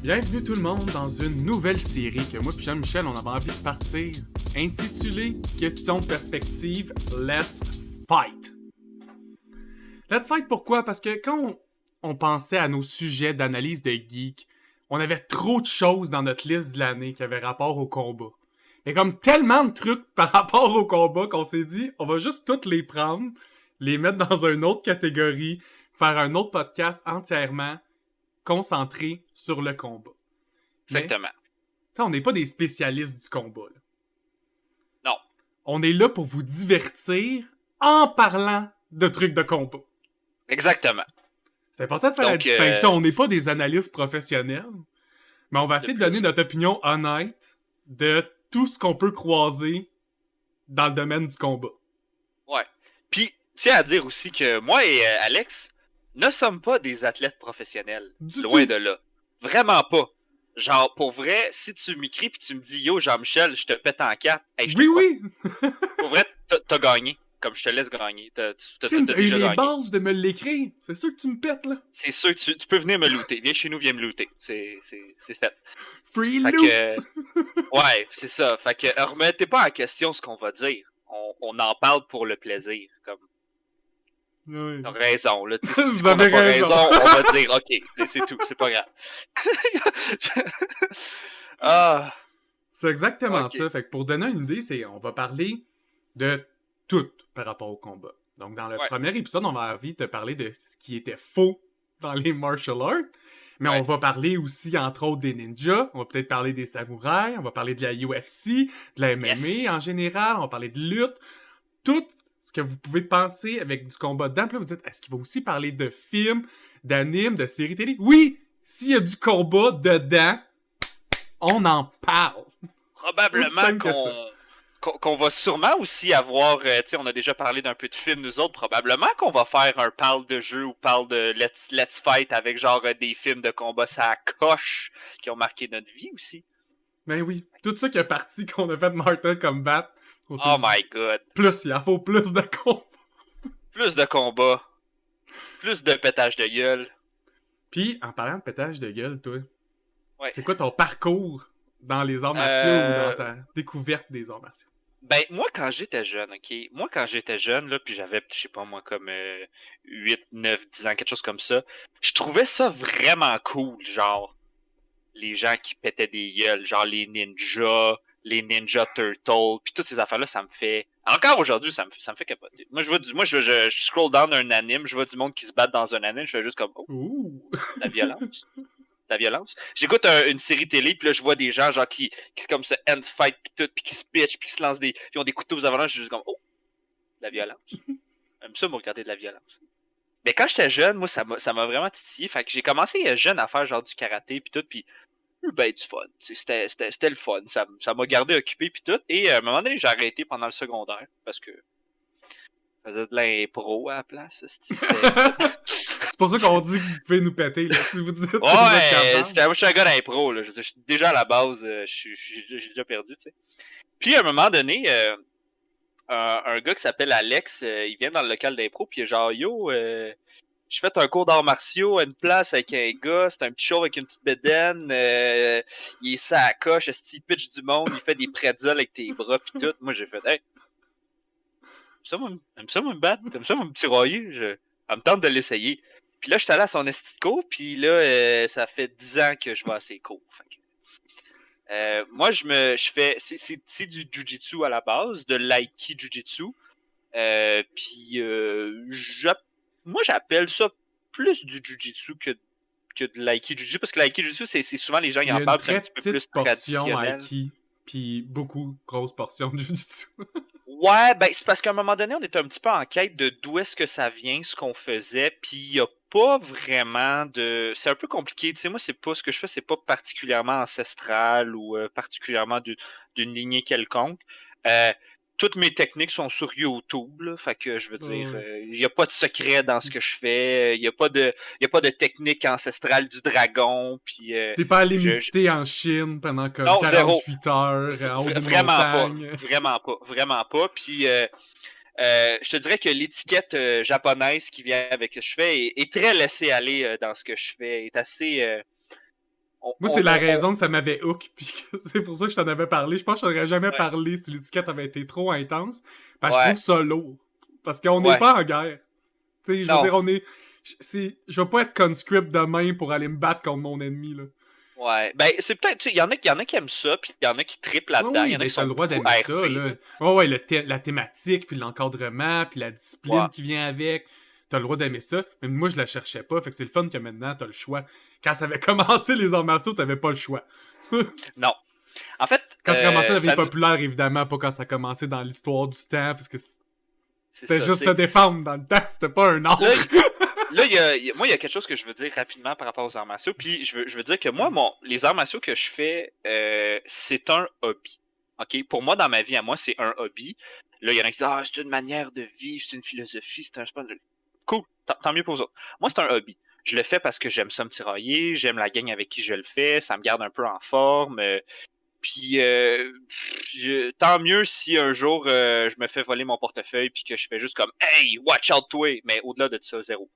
Bienvenue tout le monde dans une nouvelle série que moi et Jean-Michel on avait envie de partir, intitulée Question de perspective, Let's Fight. Let's Fight pourquoi? Parce que quand on pensait à nos sujets d'analyse de geek, on avait trop de choses dans notre liste de l'année qui avaient rapport au combat. Mais comme tellement de trucs par rapport au combat qu'on s'est dit, on va juste toutes les prendre, les mettre dans une autre catégorie, faire un autre podcast entièrement concentré sur le combat. Exactement. Mais, on n'est pas des spécialistes du combat. Là. Non. On est là pour vous divertir en parlant de trucs de combat. Exactement. C'est important de faire la distinction. On n'est pas des analystes professionnels, mais on va essayer de donner notre opinion honnête de tout ce qu'on peut croiser dans le domaine du combat. Ouais. Puis, tiens à dire aussi que moi et Alex ne sommes pas des athlètes professionnels. Loin de là. Vraiment pas. Genre, pour vrai, si tu m'écris pis tu me dis « Yo, Jean-Michel, je te pète en quatre. » Hey, oui! Pour vrai, t'as gagné. Comme je te laisse gagner. T'as eu les bases de me l'écrire. C'est sûr que tu me pètes, là. C'est sûr que tu peux venir me looter. Viens chez nous, viens me looter. C'est fait. Free fait loot! Ouais, c'est ça. Fait que remettez pas en question ce qu'on va dire. On en parle pour le plaisir. Comme oui. T'as raison, là. Si vous avez pas raison, on va dire OK, c'est tout, c'est pas grave. Ah. C'est exactement ça. Fait que pour donner une idée, on va parler de tout par rapport au combat. Donc dans le premier épisode, on va envie de te parler de ce qui était faux dans les martial arts. Mais on va parler aussi, entre autres, des ninjas. On va peut-être parler des samouraïs. On va parler de la UFC, de la MMA en général. On va parler de lutte. Tout ce que vous pouvez penser avec du combat dedans. Puis là, vous dites, est-ce qu'il va aussi parler de films, d'animes, de séries télé? Oui! S'il y a du combat dedans, on en parle. Probablement qu'on va sûrement aussi avoir, tu sais, on a déjà parlé d'un peu de films, nous autres, probablement qu'on va faire un parle de jeu ou parle de Let's Fight avec genre des films de combat ça coche qui ont marqué notre vie aussi. Ben oui, tout ça qui est parti qu'on a fait de Mortal Kombat. Oh my god. Plus, il en faut plus de combat. Plus de combat. Plus de pétage de gueule. Puis, en parlant de pétage de gueule, toi, c'est quoi ton parcours dans les arts martiaux ou dans ta découverte des arts martiaux? Ben, moi, quand j'étais jeune, là, puis j'avais, je sais pas moi, comme 8, 9, 10 ans, quelque chose comme ça, je trouvais ça vraiment cool, genre, les gens qui pétaient des gueules, genre les Ninja Turtles, puis toutes ces affaires-là, ça me fait... Encore aujourd'hui, ça me fait capoter. Moi, je scroll down un anime, je vois du monde qui se bat dans un anime, je fais juste comme, oh, la violence. La violence. J'écoute une série télé, puis là, je vois des gens, genre, qui comme se end fight, puis tout, puis qui se pitch, puis qui se lancent puis ont des couteaux aux avalanches, je suis juste comme, oh, la violence. J'aime ça, me regarder de la violence. Mais quand j'étais jeune, moi, ça m'a vraiment titillé. Fait que j'ai commencé jeune à faire, genre, du karaté, puis tout, puis ben, du fun. C'était le fun. Ça m'a gardé occupé, puis tout. Et à un moment donné, j'ai arrêté pendant le secondaire, parce que je faisais de l'impro à la place. C'est pour ça qu'on dit que vous pouvez nous péter, là, si vous dites que moi, je suis un gars d'impro, là. Je suis déjà à la base, j'ai déjà perdu, tu sais. Puis, à un moment donné, un gars qui s'appelle Alex, il vient dans le local d'impro, puis il est genre, yo, j'ai fait un cours d'arts martiaux à une place avec un gars, c'est un petit show avec une petite bédaine, il est ça à coche, il pitch du monde, il fait des pretzels avec tes bras, puis tout. Moi, j'ai fait, hey, t'aimes ça me battre? T'aimes ça me tirailler? Ça me tente de l'essayer. Puis là, je suis allé à son esti de cours, puis là, ça fait 10 ans que je vais à ses cours. Moi, je fais... C'est du jujitsu à la base, de l'aiki jujitsu. Puis, moi, j'appelle ça plus du jujitsu que de l'aiki jujitsu, parce que l'aiki jujitsu, c'est souvent les gens qui en parlent, c'est un petit peu plus traditionnel. Aiki, puis beaucoup grosse portion de jujitsu. Ouais, ben c'est parce qu'à un moment donné, on était un petit peu en quête de d'où est-ce que ça vient, ce qu'on faisait, puis il n'y a pas vraiment de... C'est un peu compliqué, tu sais, moi, c'est pas ce que je fais, c'est pas particulièrement ancestral ou particulièrement d'une lignée quelconque. Toutes mes techniques sont sur YouTube, là, fait que je veux dire, il n'y a pas de secret dans ce que je fais, il n'y a pas de technique ancestrale du dragon, puis... T'es pas allé méditer en Chine pendant comme 48 heures en haut d'une montagne? Vraiment pas, puis je te dirais que l'étiquette japonaise qui vient avec ce que je fais est très laissée aller dans ce que je fais, est assez... Moi, c'est la raison que ça m'avait hook, puis c'est pour ça que je t'en avais parlé. Je pense que je t'aurais jamais parlé si l'étiquette avait été trop intense. Parce que je trouve ça lourd. Parce qu'on n'est pas en guerre. Tu sais, je veux dire, on est... Je vais pas être conscript demain pour aller me battre contre mon ennemi, là. Ouais, ben c'est peut-être, il y en a qui aiment ça, puis il y en a qui triplent là-dedans, il y en a qui t'as sont le droit d'aimer ça, là. Ouais, la thématique, puis l'encadrement, puis la discipline qui vient avec. T'as le droit d'aimer ça, mais moi je la cherchais pas, fait que c'est le fun que maintenant t'as le choix. Quand ça avait commencé les arts martiaux, t'avais pas le choix. Non. En fait, quand ça commençait à devenir populaire, évidemment, pas quand ça a commencé dans l'histoire du temps, parce que c'était juste se défendre dans le temps, c'était pas un art. Là, moi, il y a quelque chose que je veux dire rapidement par rapport aux arts martiaux. Puis, je veux dire que moi, les arts martiaux que je fais, c'est un hobby. OK? Pour moi, dans ma vie, à moi, c'est un hobby. Là, il y en a qui disent « c'est une manière de vie, c'est une philosophie, c'est un sport. » Cool, tant mieux pour vous autres. Moi, c'est un hobby. Je le fais parce que j'aime ça me tirailler, j'aime la gang avec qui je le fais, ça me garde un peu en forme. Puis, tant mieux si un jour, je me fais voler mon portefeuille puis que je fais juste comme « Hey, watch out, toi! » Mais au-delà de ça, zéro.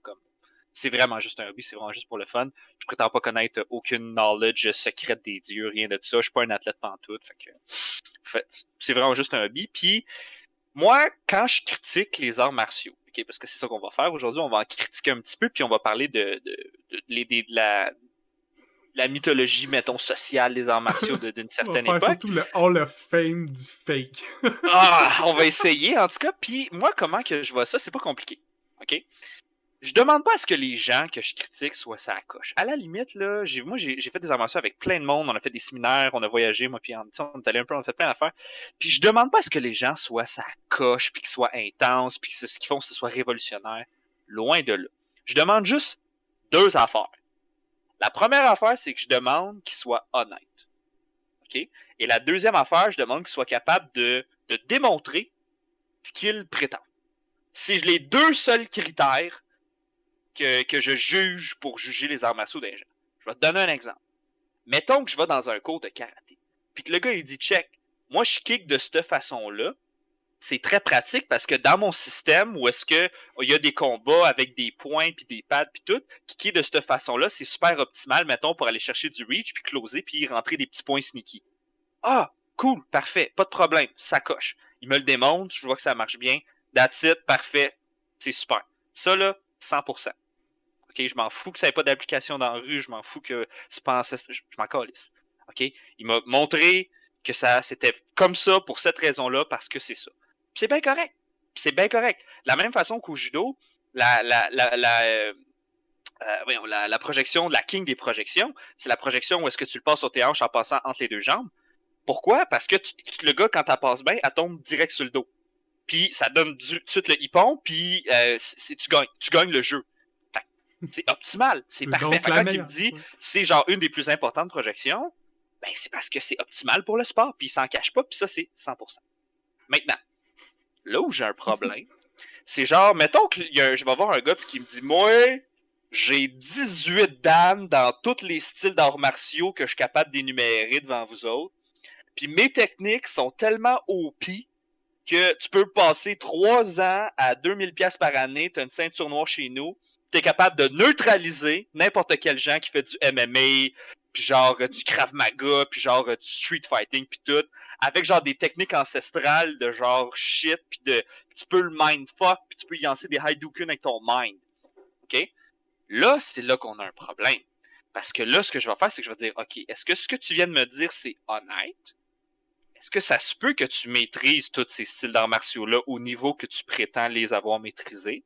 C'est vraiment juste un hobby, c'est vraiment juste pour le fun. Je prétends pas connaître aucune knowledge secrète des dieux, rien de ça. Je suis pas un athlète pantoute. C'est vraiment juste un hobby. Puis, moi, quand je critique les arts martiaux, okay, parce que c'est ça qu'on va faire aujourd'hui, on va en critiquer un petit peu, puis on va parler de la mythologie, mettons, sociale des arts martiaux d'une certaine époque. On va faire surtout le Hall of Fame du fake. On va essayer, en tout cas. Puis moi, comment que je vois ça, c'est pas compliqué. OK? Je demande pas à ce que les gens que je critique soient ça à coche. À la limite, là, j'ai fait des arts martiaux avec plein de monde, on a fait des séminaires, on a voyagé, moi, puis on est allé un peu, on a fait plein d'affaires. Puis je demande pas à ce que les gens soient ça à coche, puis qu'ils soient intenses, puis que ce qu'ils font, ce soit révolutionnaire. Loin de là. Je demande juste 2 affaires. La première affaire, c'est que je demande qu'ils soient honnêtes. OK? Et la deuxième affaire, je demande qu'ils soient capables de démontrer ce qu'ils prétendent. C'est les 2 seuls critères que je juge pour juger les arts martiaux des gens. Je vais te donner un exemple. Mettons que je vais dans un cours de karaté. Puis que le gars, il dit, check, moi, je kick de cette façon-là. C'est très pratique parce que dans mon système, où est-ce que il y a des combats avec des points, puis des pads, puis tout, kicker de cette façon-là, c'est super optimal, mettons, pour aller chercher du reach, puis closer, puis rentrer des petits points sneaky. Ah, cool, parfait, pas de problème, ça coche. Il me le démontre, je vois que ça marche bien. That's it, parfait, c'est super. Ça, là, 100%. OK, je m'en fous que ça n'ait pas d'application dans la rue, je m'en fous que tu penses, je m'en calisse. OK, il m'a montré que c'était comme ça pour cette raison-là, parce que c'est ça. C'est bien correct. C'est bien correct. De la même façon qu'au judo, la projection, la king des projections, c'est la projection où est-ce que tu le passes sur tes hanches en passant entre les 2 jambes. Pourquoi? Parce que le gars, quand tu passes bien, elle tombe direct sur le dos. Puis ça donne tout de suite le hippon, puis tu gagnes. Tu gagnes le jeu. C'est optimal. C'est parfait. Quand il me dit c'est genre une des plus importantes projections, ben c'est parce que c'est optimal pour le sport, puis il s'en cache pas, puis ça, c'est 100%. Maintenant, là où j'ai un problème, c'est genre, mettons que je vais voir un gars qui me dit « Moi, j'ai 18 dan dans tous les styles d'arts martiaux que je suis capable d'énumérer devant vous autres. Puis mes techniques sont tellement OP que tu peux passer 3 ans à 2000$ par année, tu as une ceinture noire chez nous, tu es capable de neutraliser n'importe quel gens qui fait du MMA, puis genre du Krav Maga, puis genre du street fighting, puis tout, avec genre des techniques ancestrales de genre shit, puis tu peux le mindfuck, puis tu peux y lancer des Hadouken avec ton mind. OK? Là, c'est là qu'on a un problème. Parce que là, ce que je vais faire, c'est que je vais dire, OK, est-ce que ce que tu viens de me dire, c'est honnête? Est-ce que ça se peut que tu maîtrises tous ces styles d'arts martiaux-là au niveau que tu prétends les avoir maîtrisés?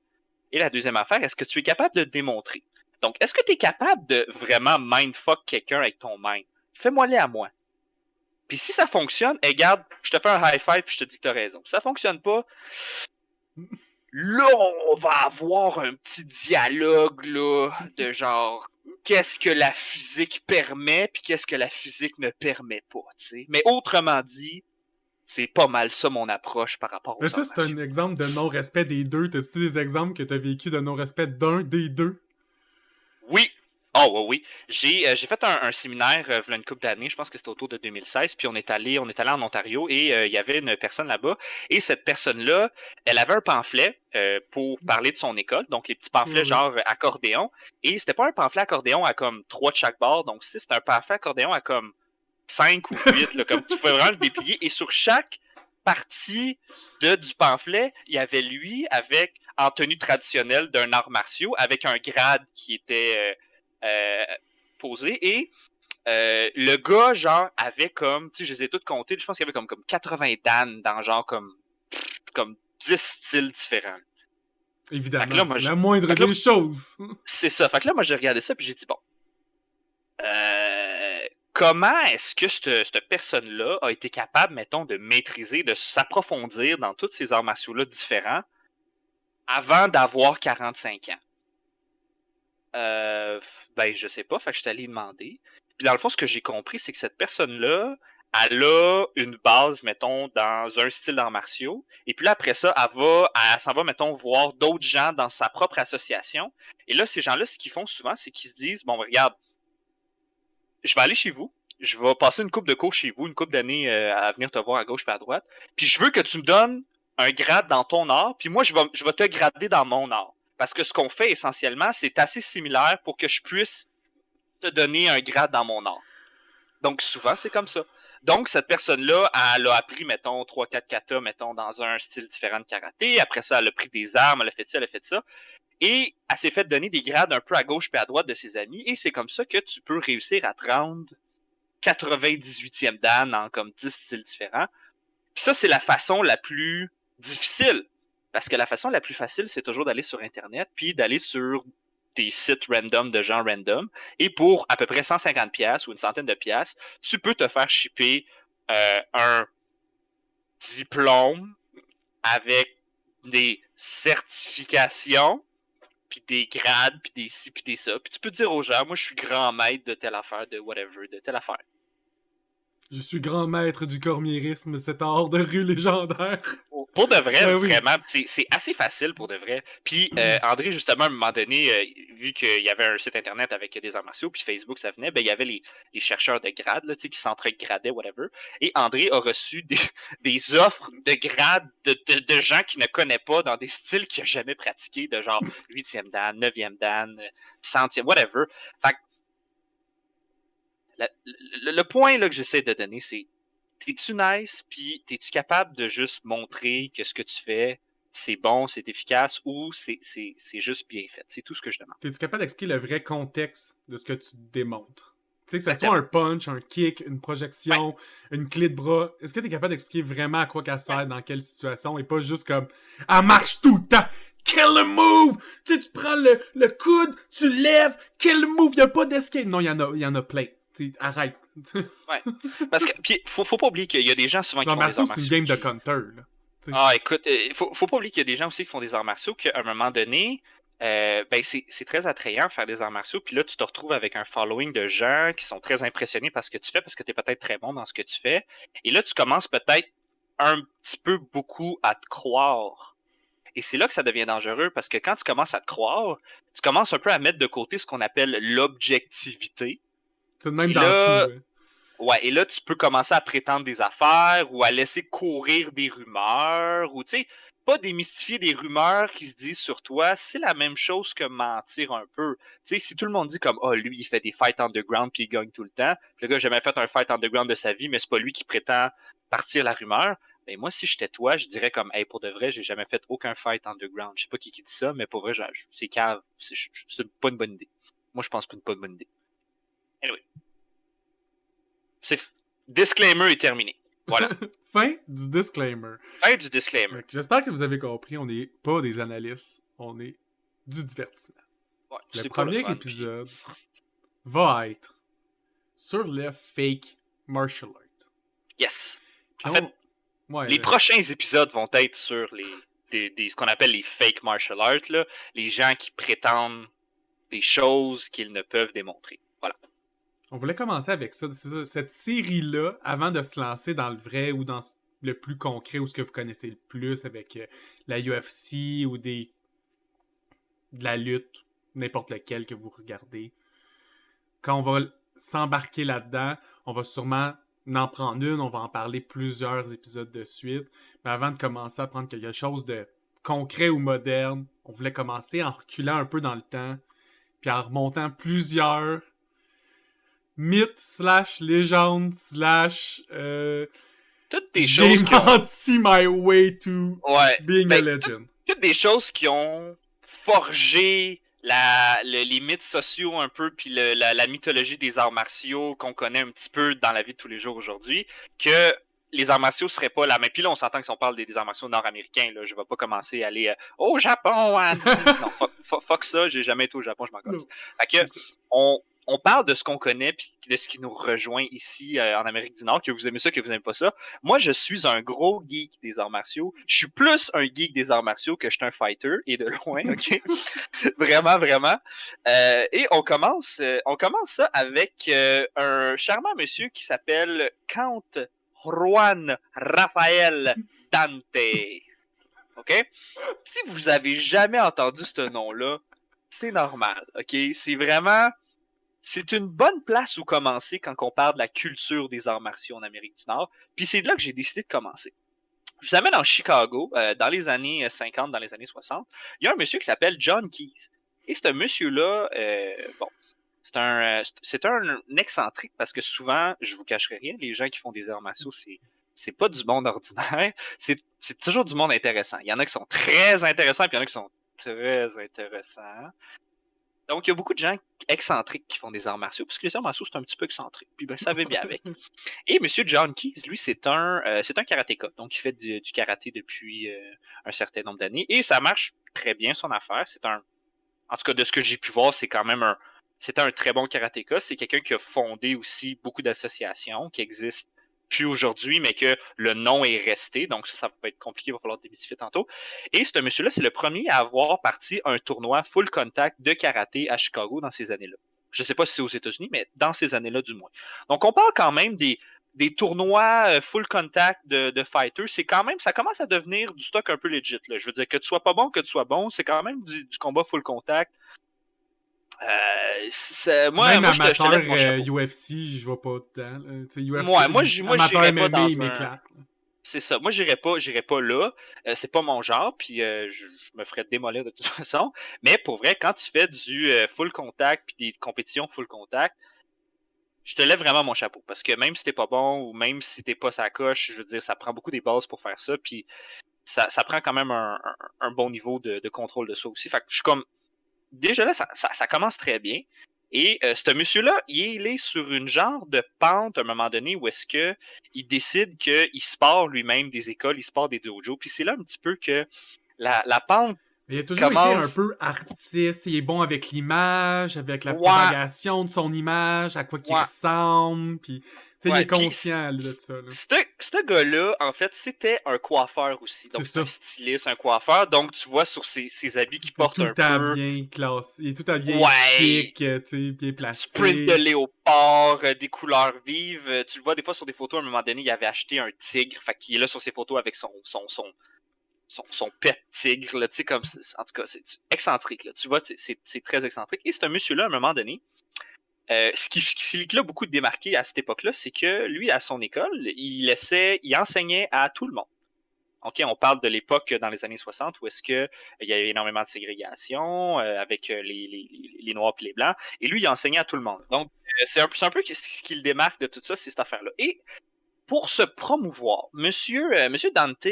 Et la deuxième affaire, est-ce que tu es capable de démontrer? Donc, est-ce que tu es capable de vraiment mindfuck quelqu'un avec ton mind? Fais-moi-les à moi. Puis si ça fonctionne, regarde, je te fais un high five puis je te dis que tu as raison. Si ça fonctionne pas, là, on va avoir un petit dialogue là, de genre qu'est-ce que la physique permet puis qu'est-ce que la physique ne permet pas, tu sais. Mais autrement dit, c'est pas mal ça mon approche par rapport aux Mais ça, c'est un exemple de non-respect des deux. T'as-tu des exemples que t'as vécu de non-respect d'un des deux? Oui. Oh oui, oui. J'ai fait un séminaire v'là une couple d'années, je pense que c'était autour de 2016, puis on est allé en Ontario et il y avait une personne là-bas. Et cette personne-là, elle avait un pamphlet pour parler de son école, donc les petits Oui, pamphlets oui. genre accordéon. Et c'était pas un pamphlet accordéon à comme 3 de chaque bord, donc si c'était un pamphlet accordéon à comme 5 ou 8, là, comme tu pouvais vraiment le déplier. Et sur chaque partie du pamphlet, il y avait lui avec en tenue traditionnelle d'un art martiaux avec un grade qui était posé. Et le gars, genre, avait comme, tu sais, je les ai toutes comptées, je pense qu'il y avait comme 80 dan dans genre comme 10 styles différents. Fait que là, Évidemment. moi, La moindre fait que là, des choses. c'est ça. Fait que là, moi, j'ai regardé ça puis j'ai dit, bon, comment est-ce que cette personne-là a été capable, mettons, de maîtriser, de s'approfondir dans tous ces arts martiaux-là différents avant d'avoir 45 ans? Ben, je sais pas, fait que je suis allé demander. Puis dans le fond, ce que j'ai compris, c'est que cette personne-là, elle a une base, mettons, dans un style d'arts martiaux. Et puis là, après ça, elle s'en va, mettons, voir d'autres gens dans sa propre association. Et là, ces gens-là, ce qu'ils font souvent, c'est qu'ils se disent, bon, regarde, je vais aller chez vous, je vais passer une couple de cours chez vous, une couple d'années à venir te voir à gauche et à droite. Puis je veux que tu me donnes un grade dans ton art, puis moi, je vais te grader dans mon art. Parce que ce qu'on fait essentiellement, c'est assez similaire pour que je puisse te donner un grade dans mon art. Donc souvent, c'est comme ça. Donc, cette personne-là, elle a appris, mettons, 3-4 katas, mettons, dans un style différent de karaté. Après ça, elle a pris des armes, elle a fait ça, elle a fait ça. Et elle s'est fait donner des grades un peu à gauche et à droite de ses amis. Et c'est comme ça que tu peux réussir à te rendre 98e dan en comme 10 styles différents. Puis ça, c'est la façon la plus difficile. Parce que la façon la plus facile, c'est toujours d'aller sur Internet, puis d'aller sur des sites random de gens random. Et pour à peu près 150$ ou une centaine de piastres, tu peux te faire shipper un diplôme avec des certifications, puis des grades, puis des ci, puis des ça. Puis tu peux dire aux gens, moi, je suis grand maître de telle affaire, de whatever, de telle affaire. Je suis grand maître du cormiérisme, cet art de rue légendaire. Pour de vrai, Ben oui. vraiment, c'est assez facile pour de vrai. Puis André, justement, à un moment donné, vu qu'il y avait un site internet avec des arts martiaux, puis Facebook, ça venait, ben, il y avait les chercheurs de grades là, qui s'entre-gradaient, whatever. Et André a reçu des offres de grades de gens qu'il ne connaît pas dans des styles qu'il n'a jamais pratiqués, de genre 8e dan, 9e dan, 100e, whatever. Fait que le point là, que j'essaie de donner, c'est t'es-tu nice, puis t'es-tu capable de juste montrer que ce que tu fais, c'est bon, c'est efficace, ou c'est juste bien fait? C'est tout ce que je demande. Es-tu capable d'expliquer le vrai contexte de ce que tu démontres? Tu sais, que ce soit Exactement. un punch, un kick, une Ouais, projection, une clé de bras, est-ce que tu es capable d'expliquer vraiment à quoi qu'elle ouais. sert, dans quelle situation, et pas juste comme « Elle marche tout le temps! Kill the move! » Tu sais, tu prends le coude, tu lèves, kill the move, y'a pas d'escape. Non, y en a plein. Tu sais, arrête. Ouais. Parce que, puis, faut pas oublier qu'il y a des gens souvent qui Genre, font des Marceau, arts c'est une martiaux game de qui. counter, là. Tu sais. Ah, écoute, faut pas oublier qu'il y a des gens aussi qui font des arts martiaux qu'à un moment donné, ben c'est très attrayant de faire des arts martiaux. Puis là, tu te retrouves avec un following de gens qui sont très impressionnés par ce que tu fais parce que tu es peut-être très bon dans ce que tu fais. Et là, tu commences peut-être un petit peu beaucoup à te croire. Et c'est là que ça devient dangereux parce que quand tu commences à te croire, tu commences un peu à mettre de côté ce qu'on appelle l'objectivité. C'est de même Et dans tout, là, là. ouais, et là, tu peux commencer à prétendre des affaires ou à laisser courir des rumeurs ou, tu sais, pas démystifier des rumeurs qui se disent sur toi. C'est la même chose que mentir un peu. Tu sais, si tout le monde dit comme, oh, lui, il fait des fights underground puis il gagne tout le temps, puis le gars n'a jamais fait un fight underground de sa vie, mais c'est pas lui qui prétend partir la rumeur. Ben, moi, si j'étais toi, je dirais comme, hey, pour de vrai, j'ai jamais fait aucun fight underground. Je sais pas qui dit ça, mais pour vrai, c'est cave. C'est pas une bonne idée. Moi, je pense que c'est pas une bonne idée. Anyway. C'est disclaimer est terminé. Voilà. Fin du disclaimer. Fin du disclaimer. J'espère que vous avez compris, on n'est pas des analystes, on est du divertissement. Ouais, Le c'est pour le premier fun. épisode va être sur le fake martial art. Yes. Puis En fait, ouais, les prochains épisodes vont être sur ce qu'on appelle les fake martial arts, là, les gens qui prétendent des choses qu'ils ne peuvent démontrer. Voilà. on voulait commencer avec ça, cette série-là, avant de se lancer dans le vrai ou dans le plus concret ou ce que vous connaissez le plus avec la UFC ou de la lutte, n'importe lequel que vous regardez. quand on va s'embarquer là-dedans, on va sûrement en prendre une, on va en parler plusieurs épisodes de suite. Mais avant de commencer à prendre quelque chose de concret ou moderne, on voulait commencer en reculant un peu dans le temps, puis en remontant plusieurs mythes / légendes / Toutes des j'ai choses qui ont... menti my way to Ouais, being a legend. Toutes des choses qui ont forgé les mythes sociaux un peu, puis la mythologie des arts martiaux qu'on connaît un petit peu dans la vie de tous les jours aujourd'hui, que les arts martiaux seraient pas la même. Puis là, on s'entend que si on parle des arts martiaux nord-américains, là, je vais pas commencer à aller au Japon en 10... Non, fuck ça, j'ai jamais été au Japon, je m'en gosse. Fait que, on parle de ce qu'on connaît, puis de ce qui nous rejoint ici en Amérique du Nord, que vous aimez ça, que vous n'aimez pas ça. Moi, je suis un gros geek des arts martiaux. Je suis plus un geek des arts martiaux que je suis un fighter, et de loin, ok? Vraiment, vraiment. Et on commence ça avec un charmant monsieur qui s'appelle Count Juan Rafael Dante. OK? Si vous avez jamais entendu ce nom-là, c'est normal, OK? C'est une bonne place où commencer quand on parle de la culture des arts martiaux en Amérique du Nord. Puis c'est de là que j'ai décidé de commencer. Je vous amène en Chicago, dans les années 50, dans les années 60. Il y a un monsieur qui s'appelle John Keyes. Et ce monsieur-là, c'est un excentrique parce que souvent, je vous cacherai rien, les gens qui font des arts martiaux, c'est pas du monde ordinaire. C'est toujours du monde intéressant. Il y en a qui sont très intéressants, puis il y en a qui sont très intéressants. Donc, il y a beaucoup de gens excentriques qui font des arts martiaux, parce que les arts martiaux, c'est un petit peu excentrique. Puis, ben, ça va bien avec. Et M. John Keyes, lui, c'est un karatéka. Donc, il fait du karaté depuis un certain nombre d'années. Et ça marche très bien, son affaire. En tout cas, de ce que j'ai pu voir, c'était un très bon karatéka. C'est quelqu'un qui a fondé aussi beaucoup d'associations qui existent plus aujourd'hui, mais que le nom est resté. Donc ça peut être compliqué, il va falloir démystifier tantôt. Et ce monsieur-là, c'est le premier à avoir parti un tournoi full contact de karaté à Chicago dans ces années-là. Je ne sais pas si c'est aux États-Unis, mais dans ces années-là du moins. Donc on parle quand même des tournois full contact de fighters. Ça commence à devenir du stock un peu legit, là. Je veux dire, que tu sois pas bon, que tu sois bon, c'est quand même du combat full contact. Même amateur UFC, je vois pas dedans. UFC, moi, amateur j'irais pas MMA, dans il m'éclate. C'est ça. Moi, j'irais pas là. C'est pas mon genre, puis je me ferais démolir de toute façon. Mais pour vrai, quand tu fais du full contact puis des compétitions full contact, je te lève vraiment mon chapeau. Parce que même si t'es pas bon ou même si t'es pas sa coche, je veux dire, ça prend beaucoup des bases pour faire ça. Puis ça prend quand même un bon niveau de contrôle de soi aussi. Fait que je suis comme... Déjà là, ça commence très bien. Et ce monsieur-là, il est sur une genre de pente à un moment donné où est-ce que il décide qu'il se part lui-même des écoles, il se part des dojos. Puis c'est là un petit peu que la pente il a toujours été un peu artiste. Il est bon avec l'image, avec la propagation de son image, à quoi qu'il ressemble. Puis, il est conscient de ça. Là. Ce gars-là, en fait, c'était un coiffeur aussi. Donc, c'est un styliste, un coiffeur. Donc, tu vois sur ses habits qu'il porte un peu... Il est tout le temps bien classé. Il est tout le temps bien chic, bien placé. Sprint de léopard, des couleurs vives. Tu le vois des fois sur des photos, à un moment donné, il avait acheté un tigre. Fait qu'il est là sur ses photos avec son pet tigre, là, tu sais, comme... En tout cas, c'est excentrique, là. Tu vois, c'est très excentrique. Et c'est un monsieur-là, à un moment donné... ce qui l'a beaucoup démarqué à cette époque-là, c'est que lui, à son école, il enseignait à tout le monde. OK, on parle de l'époque dans les années 60 où est-ce qu'il y avait énormément de ségrégation avec les Noirs et les Blancs. Et lui, il enseignait à tout le monde. Donc, c'est un peu ce qui le démarque de tout ça, c'est cette affaire-là. Et pour se promouvoir, Monsieur Dante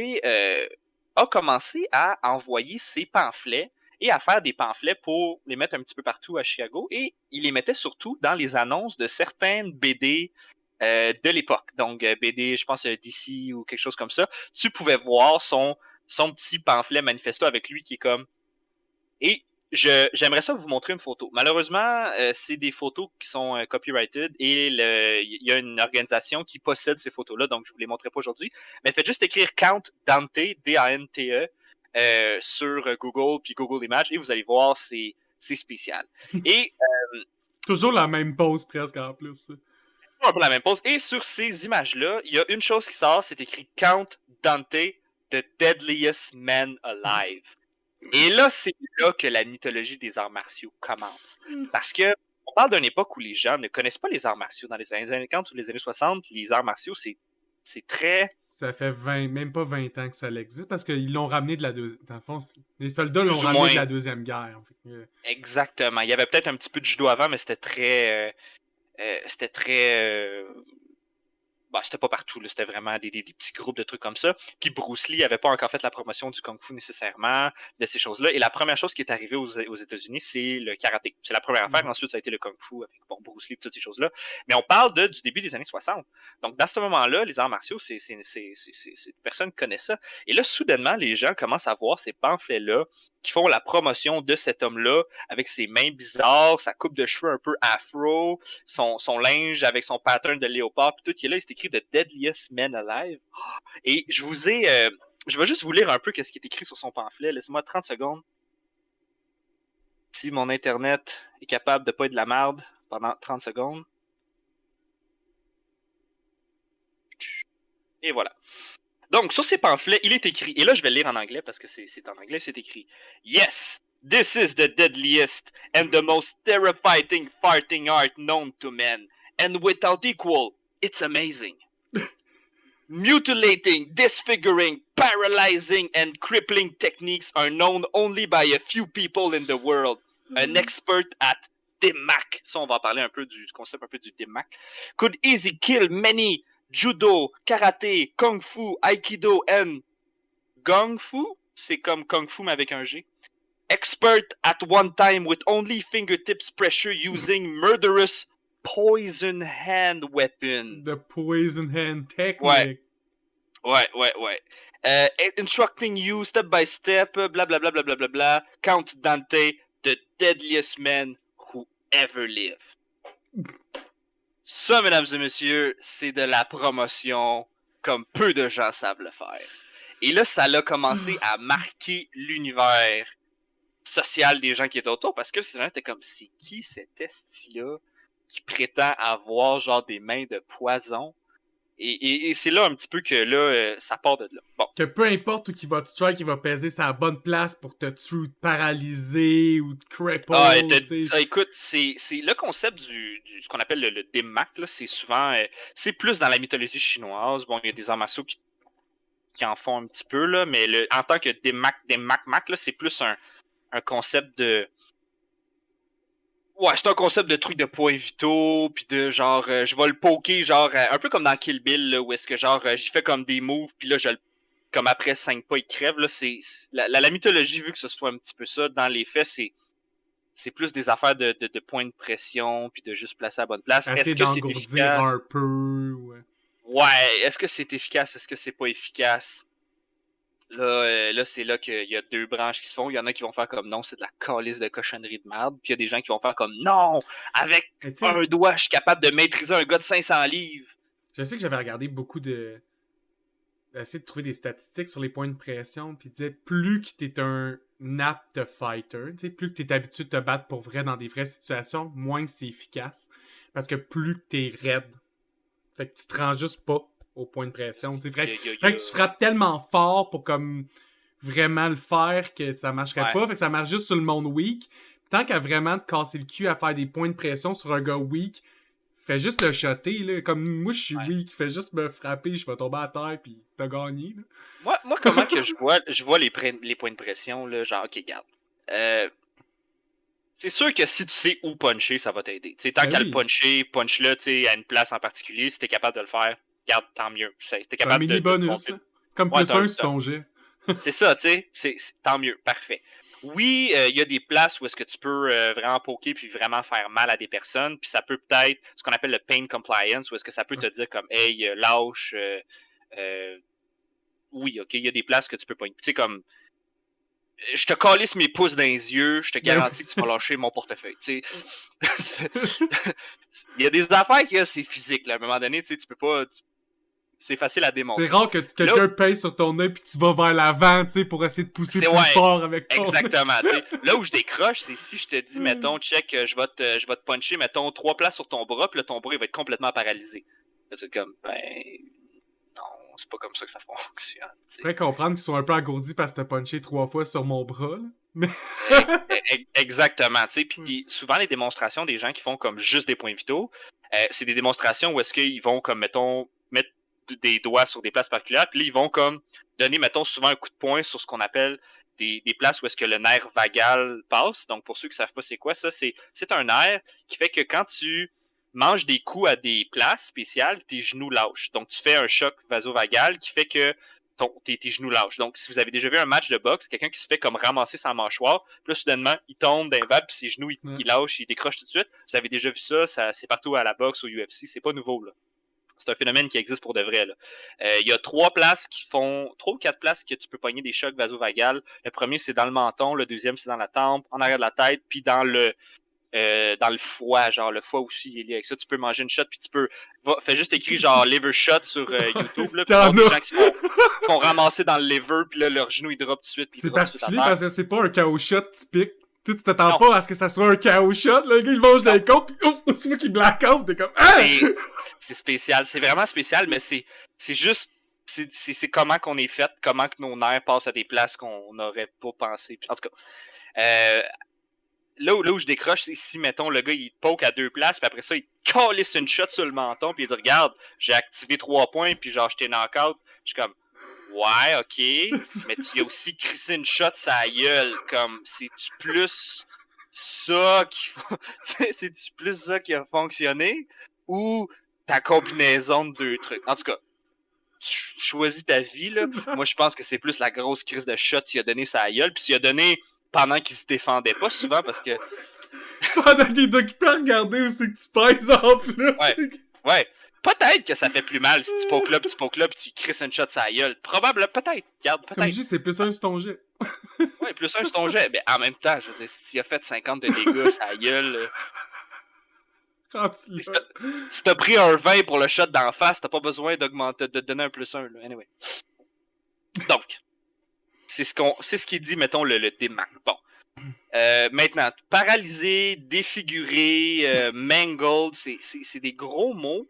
a commencé à envoyer ses pamphlets et à faire des pamphlets pour les mettre un petit peu partout à Chicago. Et il les mettait surtout dans les annonces de certaines BD de l'époque. Donc, BD, je pense DC ou quelque chose comme ça. Tu pouvais voir son petit pamphlet manifesto avec lui qui est comme... Et j'aimerais ça vous montrer une photo. Malheureusement, c'est des photos qui sont copyrighted et il y a une organisation qui possède ces photos-là, donc je ne vous les montrerai pas aujourd'hui. Mais faites juste écrire Count Dante, D-A-N-T-E, sur Google, puis Google Images, et vous allez voir, c'est spécial. Et... toujours la même pose presque en plus. Un peu la même pose. Et sur ces images-là, il y a une chose qui sort, c'est écrit Count Dante, the deadliest man alive. Et là, c'est là que la mythologie des arts martiaux commence. Parce que On parle d'une époque où les gens ne connaissent pas les arts martiaux. Dans les années 50 ou les années 60, les arts martiaux, c'est très... Ça fait même pas 20 ans que ça existe parce qu'ils l'ont ramené de la deuxième. Dans le fond, les soldats l'ont Plus ou ramené de moins la Deuxième Guerre. exactement. Il y avait peut-être un petit peu de judo avant, mais c'était très... c'était très... bah, c'était pas partout, là. C'était vraiment des petits groupes de trucs comme ça. Puis Bruce Lee avait pas encore fait la promotion du Kung Fu nécessairement, de ces choses-là. Et la première chose qui est arrivée aux États-Unis, c'est le karaté. C'est la première affaire. Ensuite, ça a été le Kung Fu avec Bruce Lee et toutes ces choses-là. Mais on parle du début des années 60. Donc, dans ce moment-là, les arts martiaux, personne ne connaît ça. Et là, soudainement, les gens commencent à voir ces pamphlets-là qui font la promotion de cet homme-là avec ses mains bizarres, sa coupe de cheveux un peu afro, son linge avec son pattern de léopard, puis tout qui est là, c'est écrit The Deadliest Man Alive. Et je vais juste vous lire un peu ce qui est écrit sur son pamphlet. Laissez-moi 30 secondes. Si mon Internet est capable de pas être de la merde pendant 30 secondes. Et voilà. Donc, sur ces pamphlets, il est écrit, et là, je vais le lire en anglais parce que c'est en anglais, c'est écrit « Yes, this is the deadliest and the most terrifying fighting art known to men, and without equal, it's amazing. Mutilating, disfiguring, paralyzing, and crippling techniques are known only by a few people in the world. An expert at DMAC, ça, on va parler un peu du concept un peu du DMAC, could easily kill many judo, karaté, kung fu, aikido and gong fu. C'est comme kung fu mais avec un G. Expert at one time with only fingertips pressure using murderous poison hand weapon. The poison hand technique. Ouais. Instructing you step by step, blah blah blah blah blah blah blah. Count Dante, the deadliest man who ever lived. Ça, mesdames et messieurs, c'est de la promotion comme peu de gens savent le faire. Et là, ça a commencé à marquer l'univers social des gens qui étaient autour, parce que ces gens étaient comme, c'est qui cet esti-là qui prétend avoir genre des mains de poison? Et c'est là un petit peu que là, ça part de là. Bon. Que peu importe où il va te strike, il va peser sa bonne place pour te tuer ou te paralyser ou te cripple. Écoute, c'est le concept ce qu'on appelle le DMAC, là, c'est souvent, c'est plus dans la mythologie chinoise. Bon, il y a des arts martiaux qui en font un petit peu, là, mais en tant que DMAC, là, c'est plus un concept de... Ouais, c'est un concept de truc de points vitaux, puis de genre, je vais le poker, genre, un peu comme dans Kill Bill, là, où est-ce que genre, j'y fais comme des moves, puis là, comme après 5 pas, il crève, là, c'est la mythologie, vu que ce soit un petit peu ça, dans les faits, c'est plus des affaires de points de pression, puis de juste placer à la bonne place. Est-ce que c'est efficace? Un peu, ouais, est-ce que c'est efficace? Est-ce que c'est pas efficace? Là, c'est là qu'il y a deux branches qui se font. Il y en a qui vont faire comme non, c'est de la calice de cochonnerie de merde. Puis il y a des gens qui vont faire comme non, avec un doigt, je suis capable de maîtriser un gars de 500 livres. Je sais que j'avais regardé beaucoup d'essayer de trouver des statistiques sur les points de pression. Puis disait plus que t'es un apte fighter, plus que t'es habitué de te battre pour vrai dans des vraies situations, moins que c'est efficace. Parce que plus que t'es raide. Fait que tu te rends juste pas au point de pression. C'est vrai que tu frappes tellement fort pour comme vraiment le faire que ça marcherait pas. Fait que ça marche juste sur le monde weak. Tant qu'à vraiment te casser le cul à faire des points de pression sur un gars weak, fais juste le shotter. Là. Comme moi, je suis weak. Fais juste me frapper, je vais tomber à terre puis t'as gagné. Là. Moi, comment que je vois les points de pression, là, genre, ok, regarde. C'est sûr que si tu sais où puncher, ça va t'aider. T'sais, tant qu'à le puncher, punch-le à une place en particulier. Si t'es capable de le faire, regarde, tant mieux. T'es capable un mini bonus. C'est comme plus un sur ton jet. C'est ça, tu sais. C'est tant mieux. Parfait. Oui, il y a des places où est-ce que tu peux vraiment poker puis vraiment faire mal à des personnes. Puis ça peut peut-être, ce qu'on appelle le pain compliance, où est-ce que ça peut te dire comme, hey, lâche. Oui, ok, il y a des places que tu peux pas. Tu sais, comme, je te calisse mes pouces dans les yeux, je te garantis que tu vas lâcher mon portefeuille. Tu sais, il y a des affaires que c'est physique. Là. À un moment donné, tu peux pas. C'est facile à démontrer. C'est rare que quelqu'un pèse sur ton œil puis tu vas vers l'avant, tu sais, pour essayer de pousser plus fort avec ton exactement, tu sais. Là où je décroche, c'est si je te dis, mettons, check, je vais te puncher, mettons, 3 places sur ton bras, puis là, ton bras, il va être complètement paralysé. Là, c'est comme, non, c'est pas comme ça que ça fonctionne. Tu pourrais comprendre qu'ils sont un peu engourdis parce que t'as punché 3 fois sur mon bras, là. Exactement, tu sais, puis souvent les démonstrations des gens qui font comme juste des points vitaux, c'est des démonstrations où est-ce qu'ils vont comme, mettons, mettre des doigts sur des places particulières, puis là, ils vont comme donner, mettons, souvent un coup de poing sur ce qu'on appelle des places où est-ce que le nerf vagal passe. Donc, pour ceux qui savent pas c'est quoi, ça, c'est un nerf qui fait que quand tu manges des coups à des places spéciales, tes genoux lâchent. Donc, tu fais un choc vasovagal qui fait que tes genoux lâchent. Donc, si vous avez déjà vu un match de boxe, quelqu'un qui se fait comme ramasser sa mâchoire, puis là, soudainement, il tombe d'un vague, puis ses genoux, il lâche, il décroche tout de suite. Vous avez déjà vu ça, c'est partout à la boxe, au UFC, c'est pas nouveau, là. C'est un phénomène qui existe pour de vrai, là. Il y a 3 ou 4 places que tu peux pogner des chocs vasovagales. Le premier, c'est dans le menton, le deuxième, c'est dans la tempe, en arrière de la tête, puis dans le foie, genre le foie aussi il est lié avec ça. Tu peux manger une shot, puis tu peux. Fais juste écrire genre liver shot sur YouTube, là, puis tu des gens qui se font ramasser dans le liver, puis là, leur genou il drop tout de suite. C'est particulier parce que c'est pas un KO shot typique. Tu t'attends pas à ce que ça soit un KO shot, là, le gars il mange des côtes, puis ouf, c'est moi qui black out, t'es comme ah! C'est spécial, c'est vraiment spécial, mais c'est juste. C'est comment qu'on est fait, comment que nos nerfs passent à des places qu'on n'aurait pas pensé. En tout cas, là où je décroche, c'est si, mettons, le gars, il te poke à 2 places, puis après ça, il te calisse une shot sur le menton, puis il dit, regarde, j'ai activé 3 points, puis genre, je t'ai knock-out. Je suis comme, ouais, ok, mais tu as aussi crissé une shot sa gueule. Comme, c'est-tu plus ça c'est-tu plus ça qui a fonctionné, ou ta combinaison de 2 trucs? En tout cas, tu choisis ta vie, là. Moi, je pense que c'est plus la grosse crise de shot qu'il a donné sa gueule, puis il a donné pendant qu'il se défendait pas souvent, parce que... Pendant qu'il est occupé à regarder où c'est que tu pèses en plus. Ouais. Peut-être que ça fait plus mal si tu pokes là, puis tu crisses une shot sa gueule. Probablement, peut-être. Regarde, peut-être. Comme je dis, c'est plus un sur ton jet. Ouais, plus un sur ton jet. Mais en même temps, je veux dire, si tu as fait 50 de dégâts sa gueule... Si t'as pris un 20 pour le shot d'en face, t'as pas besoin de donner un plus 1. Là. Anyway. Donc, c'est ce qui dit, mettons, le démarque. Bon. Maintenant, paralysé, défiguré, mangled, c'est des gros mots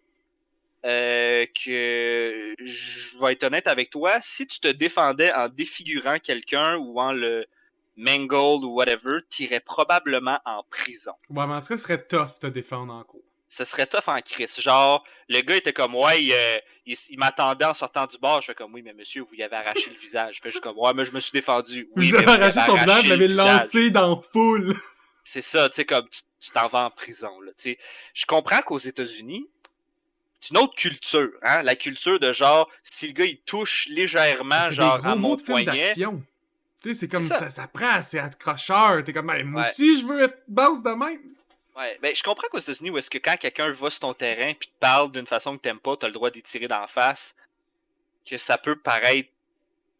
que je vais être honnête avec toi. Si tu te défendais en défigurant quelqu'un ou en le mangled ou whatever, t'irais probablement en prison. Ouais, mais en tout cas, ce serait tough de te défendre en cours. Ce serait tough en crise. Genre, le gars était comme, ouais, il m'attendait en sortant du bar. Je fais comme, oui, mais monsieur, vous y avez arraché le visage. Je fais juste comme, ouais, mais je me suis défendu. Oui, vous avez arraché son visage, vous l'avez lancé dans la foule. C'est ça, tu sais, comme, tu t'en vas en prison, là, tu sais. Je comprends qu'aux États-Unis, c'est une autre culture, hein. La culture de genre, si le gars, il touche légèrement, genre, à mon poignet. Tu sais, c'est comme, ça prend, c'est accrocheur. T'es comme, ben, moi aussi, je veux être boss de même. Ouais, ben je comprends qu'aux États-Unis, où est-ce que quand quelqu'un va sur ton terrain puis te parle d'une façon que t'aimes pas, t'as le droit d'y tirer d'en face, que ça peut paraître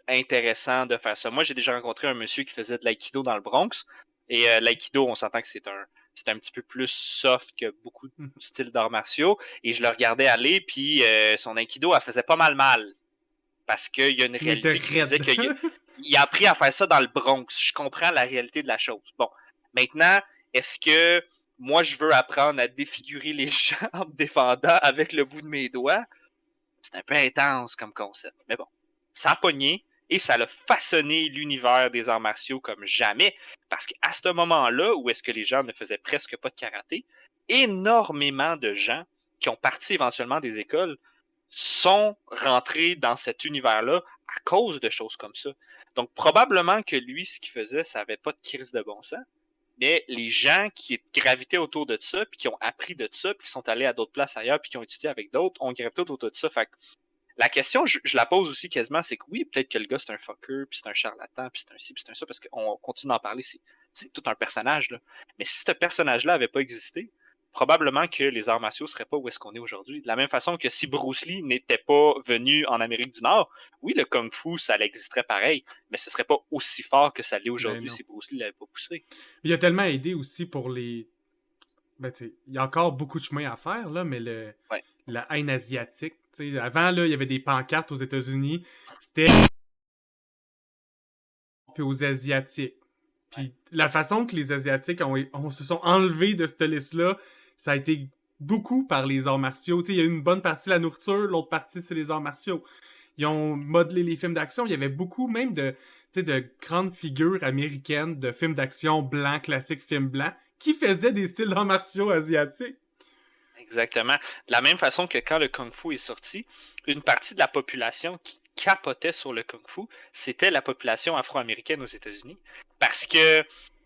intéressant de faire ça. Moi, j'ai déjà rencontré un monsieur qui faisait de l'aïkido dans le Bronx, et l'aïkido, on s'entend que c'est un petit peu plus soft que beaucoup de styles d'arts martiaux, et je le regardais aller, puis son aïkido, elle faisait pas mal, parce qu'il y a une réalité qui faisait qu'il a appris à faire ça dans le Bronx. Je comprends la réalité de la chose. Bon, maintenant, est-ce que moi, je veux apprendre à défigurer les gens en me défendant avec le bout de mes doigts? C'est un peu intense comme concept. Mais bon, ça a pogné et ça a façonné l'univers des arts martiaux comme jamais. Parce qu'à ce moment-là, où est-ce que les gens ne faisaient presque pas de karaté, énormément de gens qui ont parti éventuellement des écoles sont rentrés dans cet univers-là à cause de choses comme ça. Donc, probablement que lui, ce qu'il faisait, ça n'avait pas de crise de bon sens. Mais les gens qui gravitaient autour de ça, puis qui ont appris de ça, puis qui sont allés à d'autres places ailleurs, puis qui ont étudié avec d'autres, ont gravité autour de ça. Fait que la question, je la pose aussi quasiment, c'est que oui, peut-être que le gars, c'est un fucker, puis c'est un charlatan, puis c'est un ci, puis c'est un ça, parce qu'on continue d'en parler, c'est tout un personnage, là. Mais si ce personnage-là n'avait pas existé, probablement que les arts martiaux ne seraient pas où est-ce qu'on est aujourd'hui. De la même façon que si Bruce Lee n'était pas venu en Amérique du Nord, oui, le Kung Fu, ça existerait pareil, mais ce serait pas aussi fort que ça l'est aujourd'hui si Bruce Lee l'avait pas poussé. Il a tellement aidé aussi pour les... Ben, tu sais, il y a encore beaucoup de chemin à faire, là, mais la haine asiatique, tu sais, avant, là, il y avait des pancartes aux États-Unis, c'était... Puis aux Asiatiques. Puis la façon que les Asiatiques se sont enlevés de cette liste-là, ça a été beaucoup par les arts martiaux. Tu sais, il y a une bonne partie de la nourriture, l'autre partie, c'est les arts martiaux. ils ont modelé les films d'action. Il y avait beaucoup même de grandes figures américaines de films d'action blancs, classiques films blancs, qui faisaient des styles d'arts martiaux asiatiques. Exactement. De la même façon que quand le Kung Fu est sorti, une partie de la population qui capotait sur le Kung Fu, c'était la population afro-américaine aux États-Unis. Parce que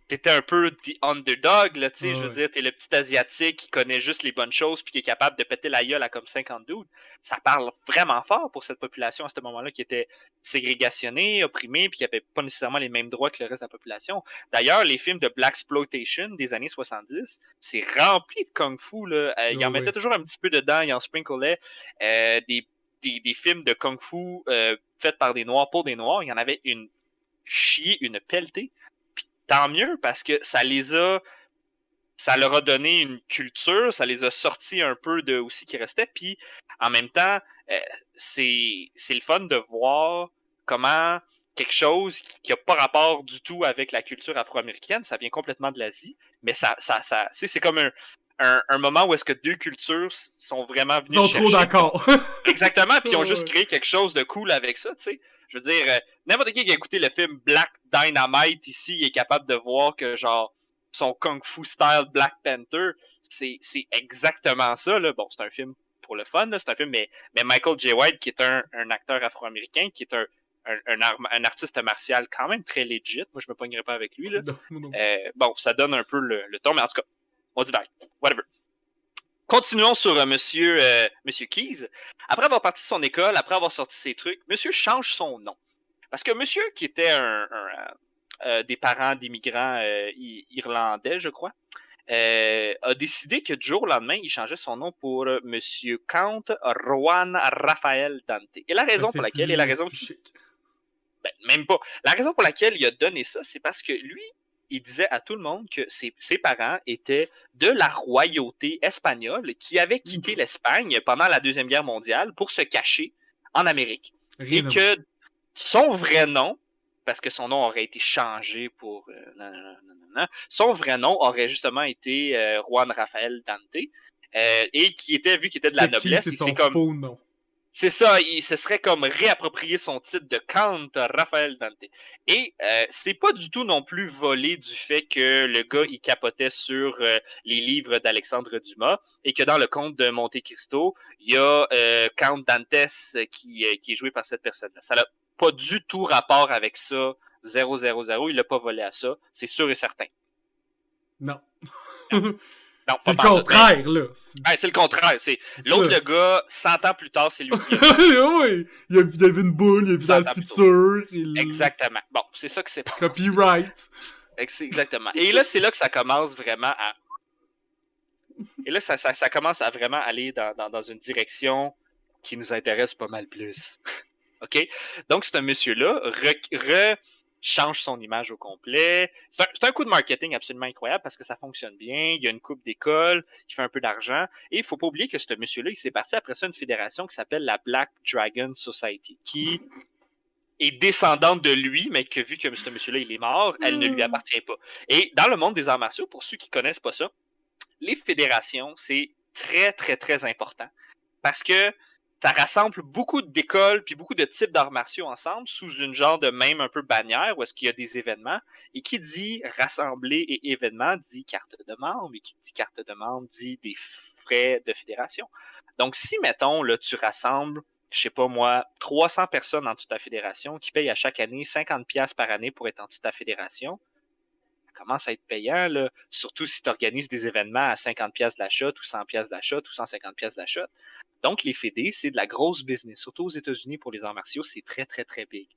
t'étais un peu the underdog, là, tu sais, je veux dire, t'es le petit Asiatique qui connaît juste les bonnes choses puis qui est capable de péter la gueule à comme 50 dudes. Ça parle vraiment fort pour cette population à ce moment-là qui était ségrégationnée, opprimée, puis qui n'avait pas nécessairement les mêmes droits que le reste de la population. D'ailleurs, les films de Blaxploitation des années 70, c'est rempli de Kung Fu, là. Ils en mettaient toujours un petit peu dedans, ils en sprinklaient des films de Kung Fu faits par des Noirs pour des Noirs. Il y en avait une chier, une pelletée. Tant mieux, parce que ça leur a donné une culture, ça les a sortis un peu de aussi qui restait, puis en même temps, c'est le fun de voir comment quelque chose qui n'a pas rapport du tout avec la culture afro-américaine, ça vient complètement de l'Asie, mais c'est comme un moment où est-ce que deux cultures sont vraiment venues chercher. Ils sont trop d'accord. Exactement, puis ils ont juste créé quelque chose de cool avec ça, tu sais. Je veux dire, n'importe qui a écouté le film Black Dynamite ici, il est capable de voir que, genre, son Kung Fu style Black Panther, c'est exactement ça, là. Bon, c'est un film pour le fun, là, c'est un film, mais Michael J. White, qui est un acteur afro-américain, qui est un artiste martial quand même très legit, moi je me pognerais pas avec lui, là. Non. Bon, ça donne un peu le ton, mais en tout cas, on divague. Whatever. Continuons sur Monsieur Keyes. Après avoir parti de son école, après avoir sorti ses trucs, Monsieur change son nom. Parce que Monsieur, qui était des parents d'immigrants irlandais, je crois, a décidé que du jour au lendemain, il changeait son nom pour Monsieur Count Juan Rafael Dante. Et la raison pour laquelle... même pas. La raison pour laquelle il a donné ça, c'est parce que lui, il disait à tout le monde que ses parents étaient de la royauté espagnole qui avait quitté l'Espagne pendant la Deuxième Guerre mondiale pour se cacher en Amérique. Et que son vrai nom, parce que son nom aurait été changé pour... son vrai nom aurait justement été Juan Rafael Dante, et qui était, vu qu'il était de la noblesse... C'est son faux nom. C'est ça, il se serait comme réapproprié son titre de Count Rafael Dante. Et c'est pas du tout non plus volé du fait que le gars, il capotait sur les livres d'Alexandre Dumas et que dans le conte de Monte Cristo, il y a Count Dantes qui est joué par cette personne-là. Ça n'a pas du tout rapport avec ça, 000, il l'a pas volé à ça, c'est sûr et certain. Non. Non, c'est le contraire, là. C'est le contraire. L'autre, le gars, 100 ans plus tard, c'est lui qui oui, il a vu une boule, il a vu dans le futur. Exactement. Bon, c'est ça que c'est. Copyright. Exactement. Et là, c'est là que ça commence vraiment à... Et là, ça commence à vraiment aller dans une direction qui nous intéresse pas mal plus. OK? Donc, c'est un monsieur-là, change son image au complet. C'est un coup de marketing absolument incroyable parce que ça fonctionne bien. Il y a une coupe d'école, il fait un peu d'argent. Et il ne faut pas oublier que ce monsieur-là, il s'est parti après ça une fédération qui s'appelle la Black Dragon Society, qui est descendante de lui, mais que vu que ce monsieur-là, il est mort, elle ne lui appartient pas. Et dans le monde des arts martiaux, pour ceux qui ne connaissent pas ça, les fédérations, c'est très, très, très important parce que ça rassemble beaucoup d'écoles puis beaucoup de types d'arts martiaux ensemble sous une genre de même un peu bannière où est-ce qu'il y a des événements. Et qui dit rassembler et événements dit carte de membre. Et qui dit carte de membre dit des frais de fédération. Donc, si, mettons, là, tu rassembles, je sais pas moi, 300 personnes en dessous de ta fédération qui payent à chaque année 50$ par année pour être en dessous de ta fédération, ça commence à être payant, là. Surtout si tu organises des événements à 50$ l'achat, ou 100$ l'achat, ou 150$ l'achat. Donc, les fédés, c'est de la grosse business. Surtout aux États-Unis, pour les arts martiaux, c'est très, très, très big.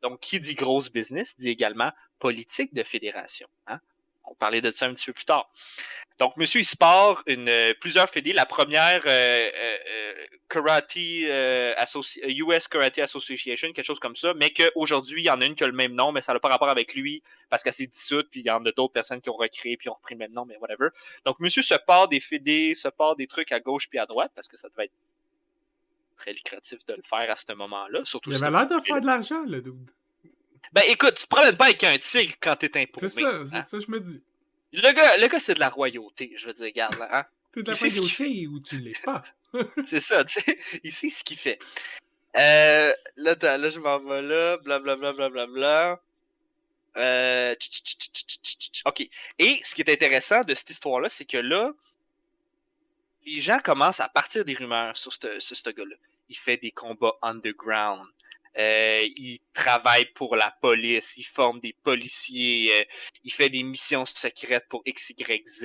Donc, qui dit grosse business, dit également politique de fédération. Hein? On parlait de ça un petit peu plus tard. Donc, monsieur, il se part plusieurs fédés. La première, US Karate Association, quelque chose comme ça, mais qu'aujourd'hui, il y en a une qui a le même nom, mais ça n'a pas rapport avec lui parce qu'elle s'est dissoute, puis il y en a d'autres personnes qui ont recréé, puis ont repris le même nom, mais whatever. Donc, monsieur se part des fédés, se part des trucs à gauche puis à droite, parce que ça devait être très lucratif de le faire à ce moment-là. Surtout il avait l'air de faire de l'argent, le dude. Ben, écoute, tu te promènes pas avec un tigre quand t'es imposé. C'est ça, je me dis. Le gars, c'est de la royauté, je veux dire, regarde là. Hein? T'es de la royauté ou tu l'es pas. C'est ça, tu sais. Il sait ce qu'il fait. Là, je m'en vais là, blablabla, blablabla. OK. Et ce qui est intéressant de cette histoire-là, c'est que là, les gens commencent à partir des rumeurs sur ce gars-là. Il fait des combats underground. Il travaille pour la police. Il forme des policiers. Il fait des missions secrètes pour X, Y, Z.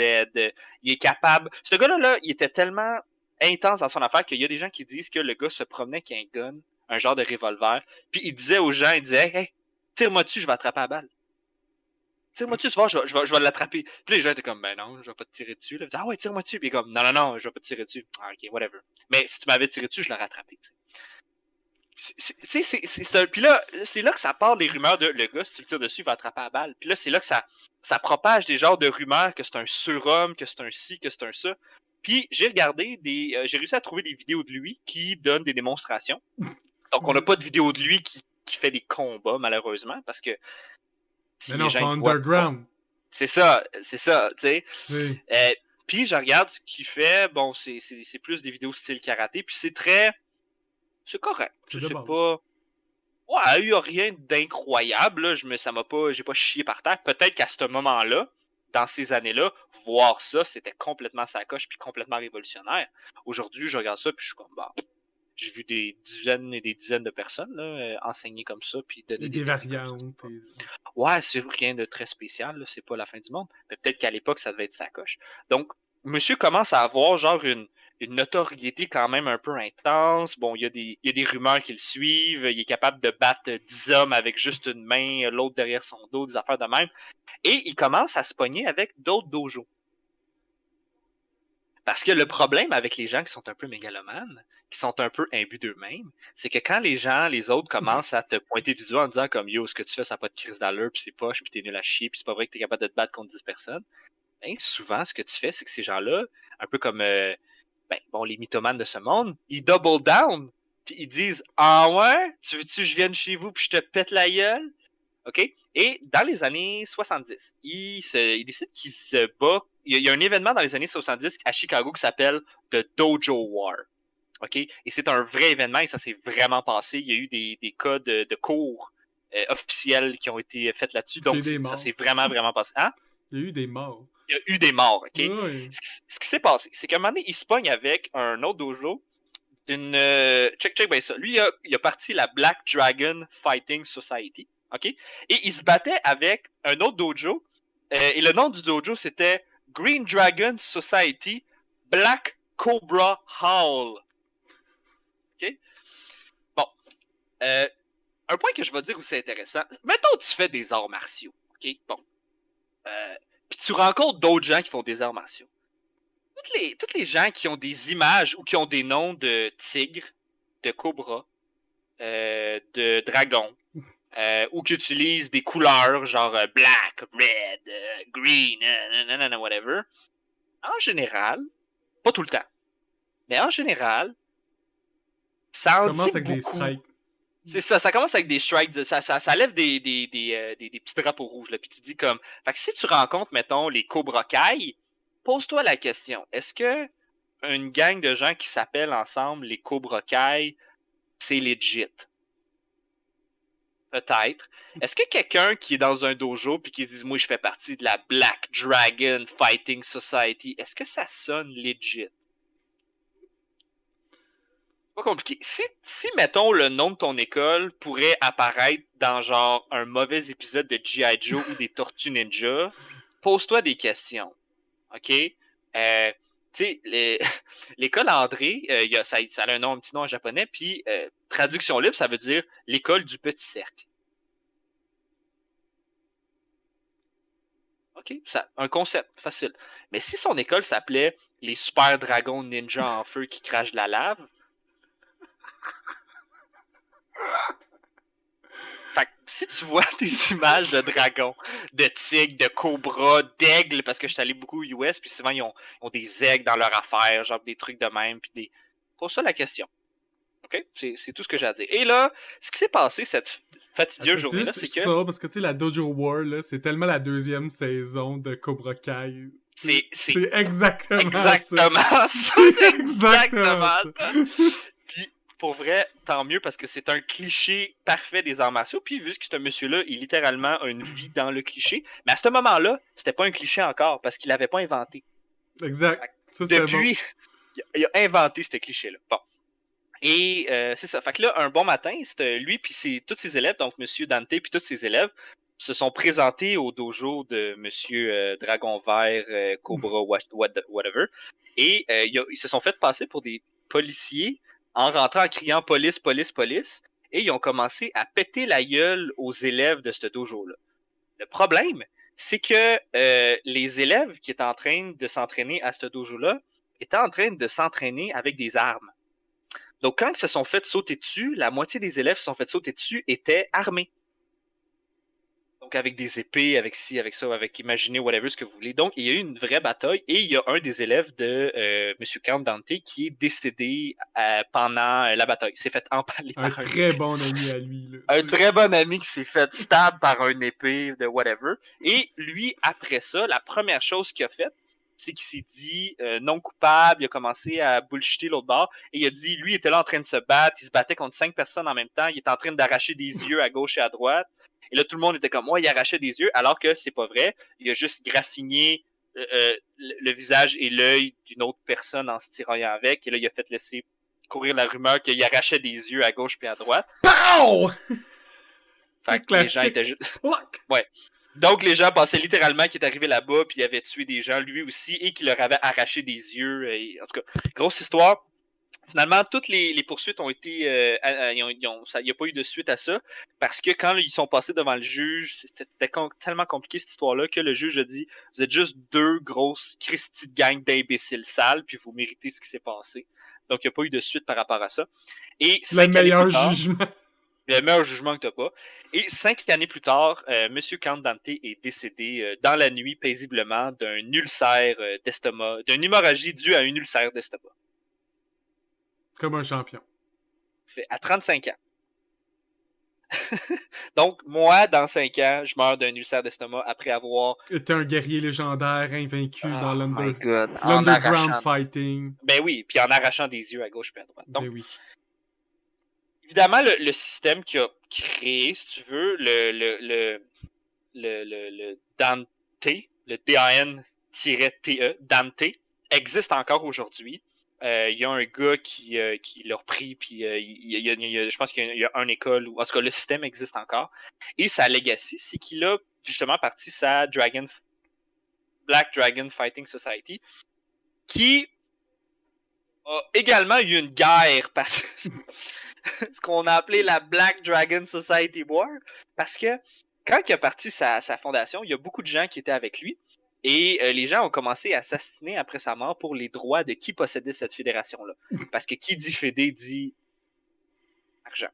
Il est capable... Ce gars-là, il était tellement intense dans son affaire qu'il y a des gens qui disent que le gars se promenait avec un gun, un genre de revolver, puis il disait aux gens, hey, tire-moi dessus, je vais attraper la balle. Tire-moi dessus, tu vois, je vais l'attraper. Puis les gens étaient comme, ben non, je vais pas te tirer dessus. Là. Ah ouais, tire-moi dessus. Puis comme, non, je vais pas te tirer dessus. Ah, ok, whatever. Mais si tu m'avais tiré dessus, je l'aurais attrapé, tu sais. Puis là, c'est là que ça part les rumeurs de le gars, si tu le tires dessus, il va attraper la balle. Puis là, c'est là que ça propage des genres de rumeurs que c'est un surhomme, que c'est un ci, que c'est un ça. Puis j'ai regardé j'ai réussi à trouver des vidéos de lui qui donnent des démonstrations. Donc on n'a pas de vidéo de lui qui fait des combats, malheureusement, parce que mais non, c'est underground. C'est ça, tu sais. Puis je regarde ce qu'il fait, bon, c'est plus des vidéos style karaté, puis c'est correct. C'est pas... Ouais, il n'y a rien d'incroyable, là. J'ai pas chié par terre. Peut-être qu'à ce moment-là, dans ces années-là, voir ça, c'était complètement sacoche puis complètement révolutionnaire. Aujourd'hui, je regarde ça puis je suis comme, bah, j'ai vu des dizaines et des dizaines de personnes là, enseigner comme ça puis donner des variantes. Ouais, c'est rien de très spécial, là, c'est pas la fin du monde. Mais peut-être qu'à l'époque, ça devait être sacoche. Donc, monsieur commence à avoir genre une notoriété quand même un peu intense. Bon, il y a des rumeurs qui le suivent. Il est capable de battre 10 hommes avec juste une main, l'autre derrière son dos, des affaires de même. Et il commence à se pogner avec d'autres dojos. Parce que le problème avec les gens qui sont un peu mégalomanes, qui sont un peu imbus d'eux-mêmes, c'est que quand les autres commencent à te pointer du doigt en disant comme yo, ce que tu fais, ça n'a pas de crise d'allure, puis c'est poche, puis t'es nul à chier, puis c'est pas vrai que t'es capable de te battre contre 10 personnes, ben souvent, ce que tu fais, c'est que ces gens-là, un peu comme les mythomanes de ce monde, ils double down, puis ils disent ah ouais, tu veux-tu que je vienne chez vous puis je te pète la gueule? OK? Et dans les années 70, il décide qu'il se bat. Il y a un événement dans les années 70 à Chicago qui s'appelle The Dojo War. OK? Et c'est un vrai événement et ça s'est vraiment passé. Il y a eu des cas de cours officiels qui ont été faits là-dessus. Donc, ça s'est vraiment, vraiment passé. Hein? Il y a eu des morts. Il y a eu des morts, OK? Oui. Ce qui s'est passé, c'est qu'à un moment donné, il se pogne avec un autre dojo d'une... check ben ça. Lui, il a parti la Black Dragon Fighting Society. OK? Et il se battait avec un autre dojo. Et le nom du dojo, c'était Green Dragon Society Black Cobra Hall. OK? Bon. Un point que je vais dire où c'est intéressant. Mettons que tu fais des arts martiaux. OK? Bon. Puis tu rencontres d'autres gens qui font des arts martiaux. Toutes les gens qui ont des images ou qui ont des noms de tigres, de cobras, de dragons, ou qui utilisent des couleurs genre black, red, green, whatever. En général, pas tout le temps, mais en général, ça en dit beaucoup. Des strikes. C'est ça, ça commence avec des strikes, ça lève des petits drapeaux rouges, là, puis tu dis comme... Fait que si tu rencontres, mettons, les Cobra Kai, pose-toi la question, est-ce que une gang de gens qui s'appellent ensemble les Cobra Kai, c'est legit? Peut-être. Est-ce que quelqu'un qui est dans un dojo puis qui se dit « Moi, je fais partie de la Black Dragon Fighting Society », est-ce que ça sonne legit? Pas compliqué. Si, mettons, le nom de ton école pourrait apparaître dans genre un mauvais épisode de G.I. Joe ou des Tortues Ninja, pose-toi des questions. OK? Tu sais, l'école André, ça a un petit nom en japonais, puis traduction libre, ça veut dire l'école du petit cercle. OK? Un concept facile. Mais si son école s'appelait les super dragons ninja en feu qui crachent de la lave, fait que si tu vois des images de dragons, de tigres, de cobras, d'aigles, parce que je suis allé beaucoup aux US, puis souvent ils ont des aigles dans leur affaire, genre des trucs de même, puis des... Pose-toi la question. OK? C'est tout ce que j'ai à dire. Et là, ce qui s'est passé cette fatidieuse journée-là, c'est que... Ça, parce que tu sais, la Dojo War, là, c'est tellement la deuxième saison de Cobra Kai. C'est exactement ça. C'est exactement ça. pour vrai, tant mieux, parce que c'est un cliché parfait des arts martiaux. Puis vu que ce monsieur-là, il littéralement a une vie dans le cliché, mais à ce moment-là, c'était pas un cliché encore, parce qu'il l'avait pas inventé. Exact. Ça, c'était Depuis, bon. il a inventé ce cliché-là. Bon. Et c'est ça. Fait que là, un bon matin, c'était lui puis tous ses élèves, donc Monsieur Dante puis tous ses élèves, se sont présentés au dojo de Monsieur Dragon Vert, Cobra, whatever. Et ils se sont fait passer pour des policiers en rentrant en criant police, police, police. Et ils ont commencé à péter la gueule aux élèves de ce dojo-là. Le problème, c'est que les élèves qui étaient en train de s'entraîner à ce dojo-là étaient en train de s'entraîner avec des armes. Donc, quand ils se sont fait sauter dessus, la moitié des élèves qui se sont fait sauter dessus étaient armés. Donc, avec des épées, avec ci, avec ça, avec imaginez, whatever, ce que vous voulez. Donc, il y a eu une vraie bataille et il y a un des élèves de M. Count Dante qui est décédé pendant la bataille. Il s'est fait empaler par un très bon ami à lui. Là. Un très bon ami qui s'est fait stab par une épée de whatever. Et lui, après ça, la première chose qu'il a faite, c'est qu'il s'est dit non coupable, il a commencé à bullshiter l'autre bord, et il a dit, lui, il était là en train de se battre, il se battait contre 5 personnes en même temps, il était en train d'arracher des yeux à gauche et à droite, et là, tout le monde était comme, il arrachait des yeux, alors que c'est pas vrai, il a juste graffiné le visage et l'œil d'une autre personne en se tiraillant avec, et là, il a fait laisser courir la rumeur qu'il arrachait des yeux à gauche puis à droite. Pow! Fait que les gens étaient juste... Ouais. Donc, les gens pensaient littéralement qu'il est arrivé là-bas, puis il avait tué des gens, lui aussi, et qu'il leur avait arraché des yeux. Et, en tout cas, grosse histoire. Finalement, toutes les poursuites ont été... il n'y a pas eu de suite à ça, parce que quand ils sont passés devant le juge, c'était tellement compliqué, cette histoire-là, que le juge a dit, vous êtes juste deux grosses Christy de gang d'imbéciles sales, puis vous méritez ce qui s'est passé. Donc, il n'y a pas eu de suite par rapport à ça. Et le meilleur jugement. Le meilleur jugement que tu n'as pas. Et 5 années plus tard, M. Count Dante est décédé dans la nuit paisiblement d'un ulcère d'estomac, d'une hémorragie due à une ulcère d'estomac. Comme un champion. À 35 ans. Donc, moi, dans 5 ans, je meurs d'un ulcère d'estomac après avoir... T'es un guerrier légendaire invaincu dans l'underground fighting. Ben oui, puis en arrachant des yeux à gauche et à droite. Donc, ben oui. Évidemment, le système qu'il a créé, si tu veux, le Dante, le D-A-N-T-E, Dante, existe encore aujourd'hui. Il y a un gars qui l'a repris, puis je pense qu'il y a une école, ou en tout cas, le système existe encore. Et sa legacy, c'est qu'il a justement parti sa Black Dragon Fighting Society, qui a également eu une guerre parce que ce qu'on a appelé la Black Dragon Society War, parce que quand il a parti sa fondation, il y a beaucoup de gens qui étaient avec lui, et les gens ont commencé à s'astiner après sa mort pour les droits de qui possédait cette fédération-là. Parce que qui dit fédé dit argent.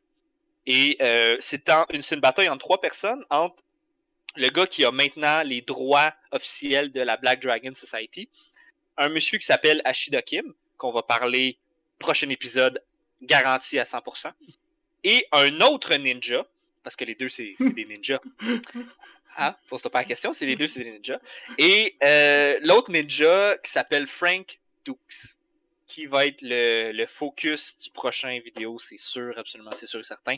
Et c'est une bataille entre 3 personnes, entre le gars qui a maintenant les droits officiels de la Black Dragon Society, un monsieur qui s'appelle Ashida Kim, qu'on va parler prochain épisode, garanti à 100%, et un autre ninja, parce que les deux, c'est des ninjas. Hein? Pose-toi pas la question, c'est les deux, c'est des ninjas. Et l'autre ninja qui s'appelle Frank Dukes, qui va être le focus du prochain vidéo, c'est sûr, absolument, c'est sûr et certain.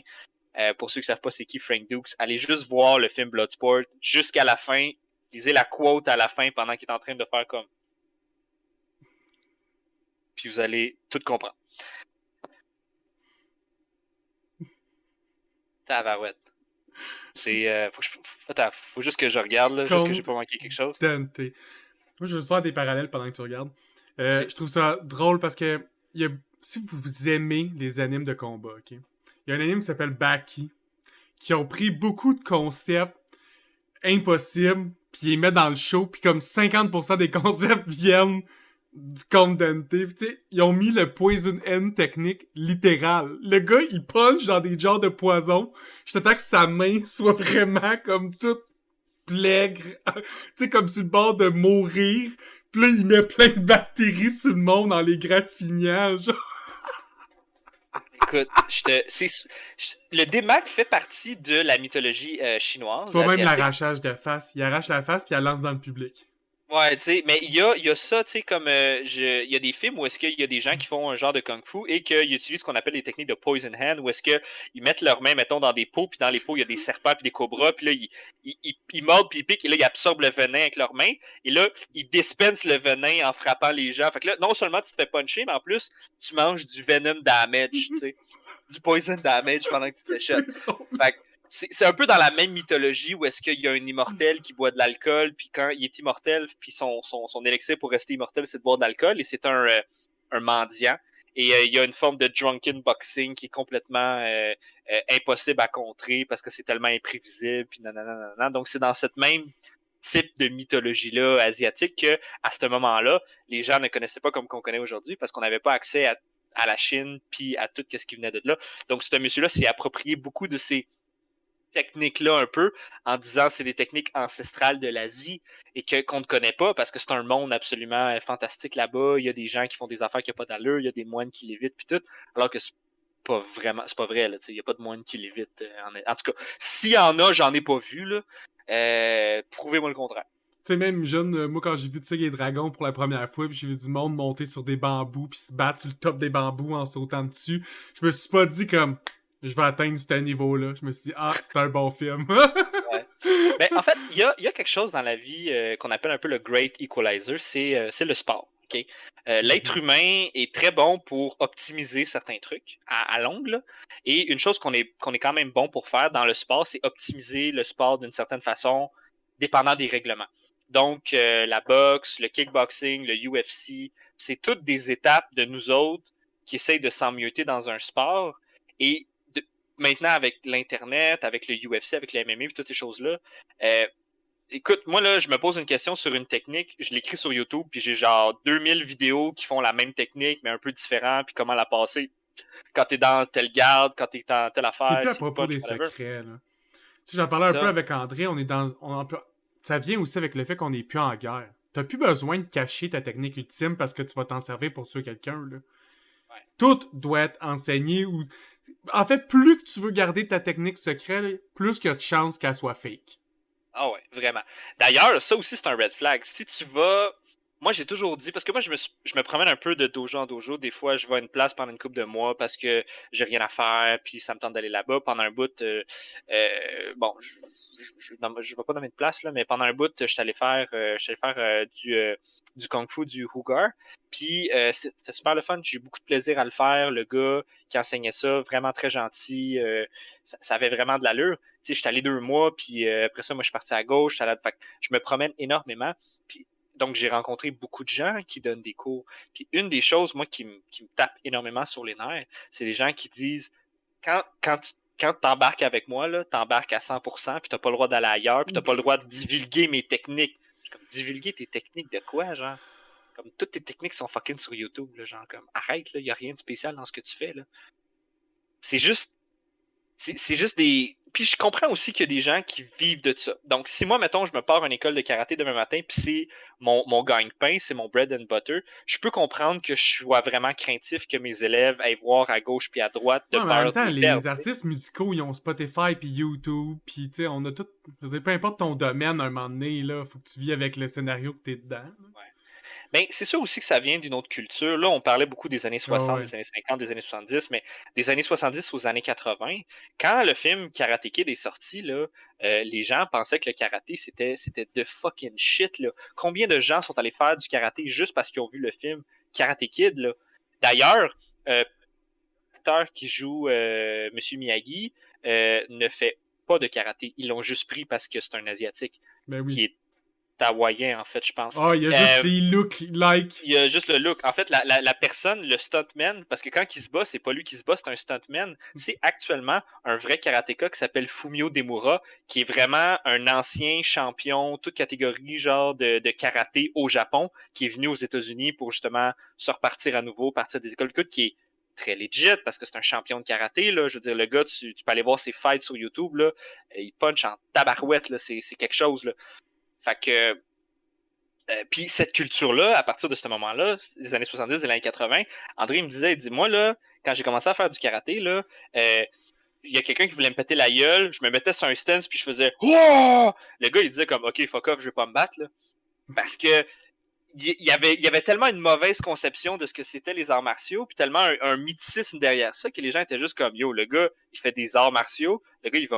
Pour ceux qui ne savent pas c'est qui Frank Dukes, allez juste voir le film Bloodsport jusqu'à la fin, lisez la quote à la fin pendant qu'il est en train de faire comme... Puis vous allez tout comprendre. Tabarouette. C'est... faut juste que je regarde, là, juste que j'ai pas manqué quelque chose. Dante. Moi, je vais juste faire des parallèles pendant que tu regardes. Je trouve ça drôle parce que si vous aimez les animes de combat, ok, il y a un anime qui s'appelle Baki, qui ont pris beaucoup de concepts impossibles, puis ils les mettent dans le show, puis comme 50% des concepts viennent du Count Dante. Tu sais, ils ont mis le Poison End technique littéral. Le gars, il punch dans des genres de poison. Je t'attends que sa main soit vraiment comme toute plaigre. Tu sais, comme sur le bord de mourir. Puis là, il met plein de bactéries sur le monde en les graffinant, genre. Écoute, le démac fait partie de la mythologie chinoise. Tu vois même l'arrachage de face. Il arrache la face puis il la lance dans le public. Ouais, tu sais, mais il y a ça, tu sais, comme il y a des films où est-ce qu'il y a des gens qui font un genre de kung-fu et qu'ils utilisent ce qu'on appelle des techniques de poison hand, où est-ce qu'ils mettent leurs mains, mettons, dans des pots, puis dans les pots, il y a des serpents puis des cobras, puis là, ils mordent puis ils piquent, et là, ils absorbent le venin avec leurs mains, et là, ils dispensent le venin en frappant les gens. Fait que là, non seulement tu te fais puncher, mais en plus, tu manges du venom damage, tu sais, du poison damage pendant que tu te shot. C'est drôle. Fait que c'est un peu dans la même mythologie où est-ce qu'il y a un immortel qui boit de l'alcool, puis quand il est immortel, puis son élixir pour rester immortel, c'est de boire de l'alcool, et c'est un mendiant. Et il y a une forme de drunken boxing qui est complètement impossible à contrer parce que c'est tellement imprévisible, puis nanana. Donc c'est dans cette même type de mythologie-là asiatique que, à ce moment-là, les gens ne connaissaient pas comme qu'on connaît aujourd'hui parce qu'on n'avait pas accès à la Chine puis à tout ce qui venait de là. Donc ce monsieur-là s'est approprié beaucoup de ces techniques-là un peu en disant c'est des techniques ancestrales de l'Asie et qu'on ne connaît pas parce que c'est un monde absolument fantastique là-bas. Il y a des gens qui font des affaires qui n'ont pas d'allure, il y a des moines qui lévitent puis tout, alors que c'est pas vrai, là, il n'y a pas de moines qui lévitent. En tout cas, s'il y en a, j'en ai pas vu, là. Prouvez-moi le contraire. Tu sais, même jeune, moi, quand j'ai vu les dragons pour la première fois, puis j'ai vu du monde monter sur des bambous, puis se battre sur le top des bambous en sautant dessus, je me suis pas dit comme, je vais atteindre ce niveau-là. Je me suis dit, ah, c'est un bon film. Ouais. Ben, en fait, il y a quelque chose dans la vie qu'on appelle un peu le Great Equalizer, c'est le sport. Okay? L'être humain est très bon pour optimiser certains trucs à l'ongle. Et une chose qu'on est quand même bon pour faire dans le sport, c'est optimiser le sport d'une certaine façon, dépendant des règlements. Donc, la boxe, le kickboxing, le UFC, c'est toutes des étapes de nous autres qui essayent de s'emmieuter dans un sport. Et maintenant, avec l'Internet, avec le UFC, avec le MMA, puis toutes ces choses-là, écoute, moi, là, je me pose une question sur une technique, je l'écris sur YouTube, puis j'ai genre 2000 vidéos qui font la même technique, mais un peu différent, puis comment la passer quand t'es dans telle garde, quand t'es dans telle C'est affaire, plus à si propos punch, des whatever. secrets, là. Tu sais, j'en C'est parlais un peu ça. avec André, ça vient aussi avec le fait qu'on n'est plus en guerre. T'as plus besoin de cacher ta technique ultime parce que tu vas t'en servir pour tuer quelqu'un, là. Ouais. Tout doit être enseigné ou... En fait, plus que tu veux garder ta technique secrète, plus qu'il y a de chances qu'elle soit fake. Ah ouais, vraiment. D'ailleurs, ça aussi, c'est un red flag. Si tu vas. Moi, j'ai toujours dit, parce que moi, je me promène un peu de dojo en dojo. Des fois, je vais à une place pendant une couple de mois parce que j'ai rien à faire, puis ça me tente d'aller là-bas. Pendant un bout, bon, je vais pas nommer de place, là, mais pendant un bout, je suis allé faire, du kung-fu, du Hugar. Puis c'était super le fun. J'ai eu beaucoup de plaisir à le faire. Le gars qui enseignait ça, vraiment très gentil. Ça avait vraiment de l'allure. Tu sais, je suis allé 2 mois, puis après ça, moi, je suis parti à gauche. Fait que je me promène énormément. Puis donc, j'ai rencontré beaucoup de gens qui donnent des cours. Puis une des choses, moi, qui me tape énormément sur les nerfs, c'est des gens qui disent, quand tu embarques avec moi, là, t'embarques à 100%, puis t'as pas le droit d'aller ailleurs, puis t'as pas le droit de divulguer mes techniques. Je suis comme, divulguer tes techniques de quoi, genre? Comme, toutes tes techniques sont fucking sur YouTube, là, genre, comme, arrête, là, y a rien de spécial dans ce que tu fais, là. C'est juste, c'est juste des... Puis je comprends aussi qu'il y a des gens qui vivent de ça. Donc, si moi, mettons, je me pars à une école de karaté demain matin, puis c'est mon gagne-pain, c'est mon bread and butter, je peux comprendre que je sois vraiment craintif que mes élèves aillent voir à gauche puis à droite de Ouais, mais en même peur de temps, les les perdre. artistes musicaux, ils ont Spotify puis YouTube, puis tu sais, on a tout... Je veux dire, peu importe ton domaine, à un moment donné, là, faut que tu vis avec le scénario que t'es dedans. Là. Ouais. Ben, c'est sûr aussi que ça vient d'une autre culture. Là, on parlait beaucoup des années Ah 60, ouais. des années 50, des années 70, mais des années 70 aux années 80, quand le film Karate Kid est sorti, là, les gens pensaient que le karaté, c'était de fucking shit. Là. Combien de gens sont allés faire du karaté juste parce qu'ils ont vu le film Karate Kid? Là? D'ailleurs, l'acteur qui joue Monsieur Miyagi ne fait pas de karaté. Ils l'ont juste pris parce que c'est un Asiatique Ben oui. qui est hawaïen, en fait, je pense. Ah, il y a juste, il look like. Il y a juste le look. En fait, la personne, le stuntman, parce que quand il se bat, c'est pas lui qui se bat, c'est un stuntman. C'est actuellement un vrai karatéka qui s'appelle Fumio Demura, qui est vraiment un ancien champion, toute catégorie genre de karaté au Japon, qui est venu aux États-Unis pour justement se repartir à nouveau, partir des écoles, qui est très legit parce que c'est un champion de karaté. Là. Je veux dire, le gars, tu peux aller voir ses fights sur YouTube, là, il punch en tabarouette, là, c'est quelque chose. Là. Fait que puis cette culture-là, à partir de ce moment-là, des années 70 et les années 80, André me disait, il dit, moi, là, quand j'ai commencé à faire du karaté, là, il y a quelqu'un qui voulait me péter la gueule, je me mettais sur un stance, puis je faisais « Oh! » Le gars, il disait comme « Ok, fuck off, je vais pas me battre. » là. Parce que il y avait tellement une mauvaise conception de ce que c'était les arts martiaux, puis tellement un mythicisme derrière ça, que les gens étaient juste comme, yo, le gars, il fait des arts martiaux, le gars, il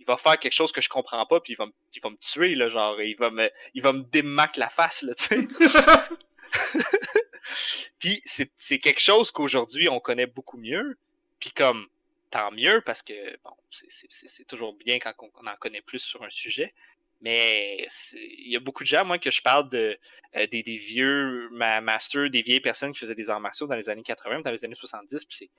va faire quelque chose que je comprends pas, puis il va me tuer, là, genre, il va me démac la face, là, tu sais. Puis c'est quelque chose qu'aujourd'hui, on connaît beaucoup mieux, puis comme, tant mieux, parce que, bon, c'est toujours bien quand on en connaît plus sur un sujet, mais il y a beaucoup de gens, moi, que je parle des vieux masters, des vieilles personnes qui faisaient des arts martiaux dans les années 80, dans les années 70, puis c'est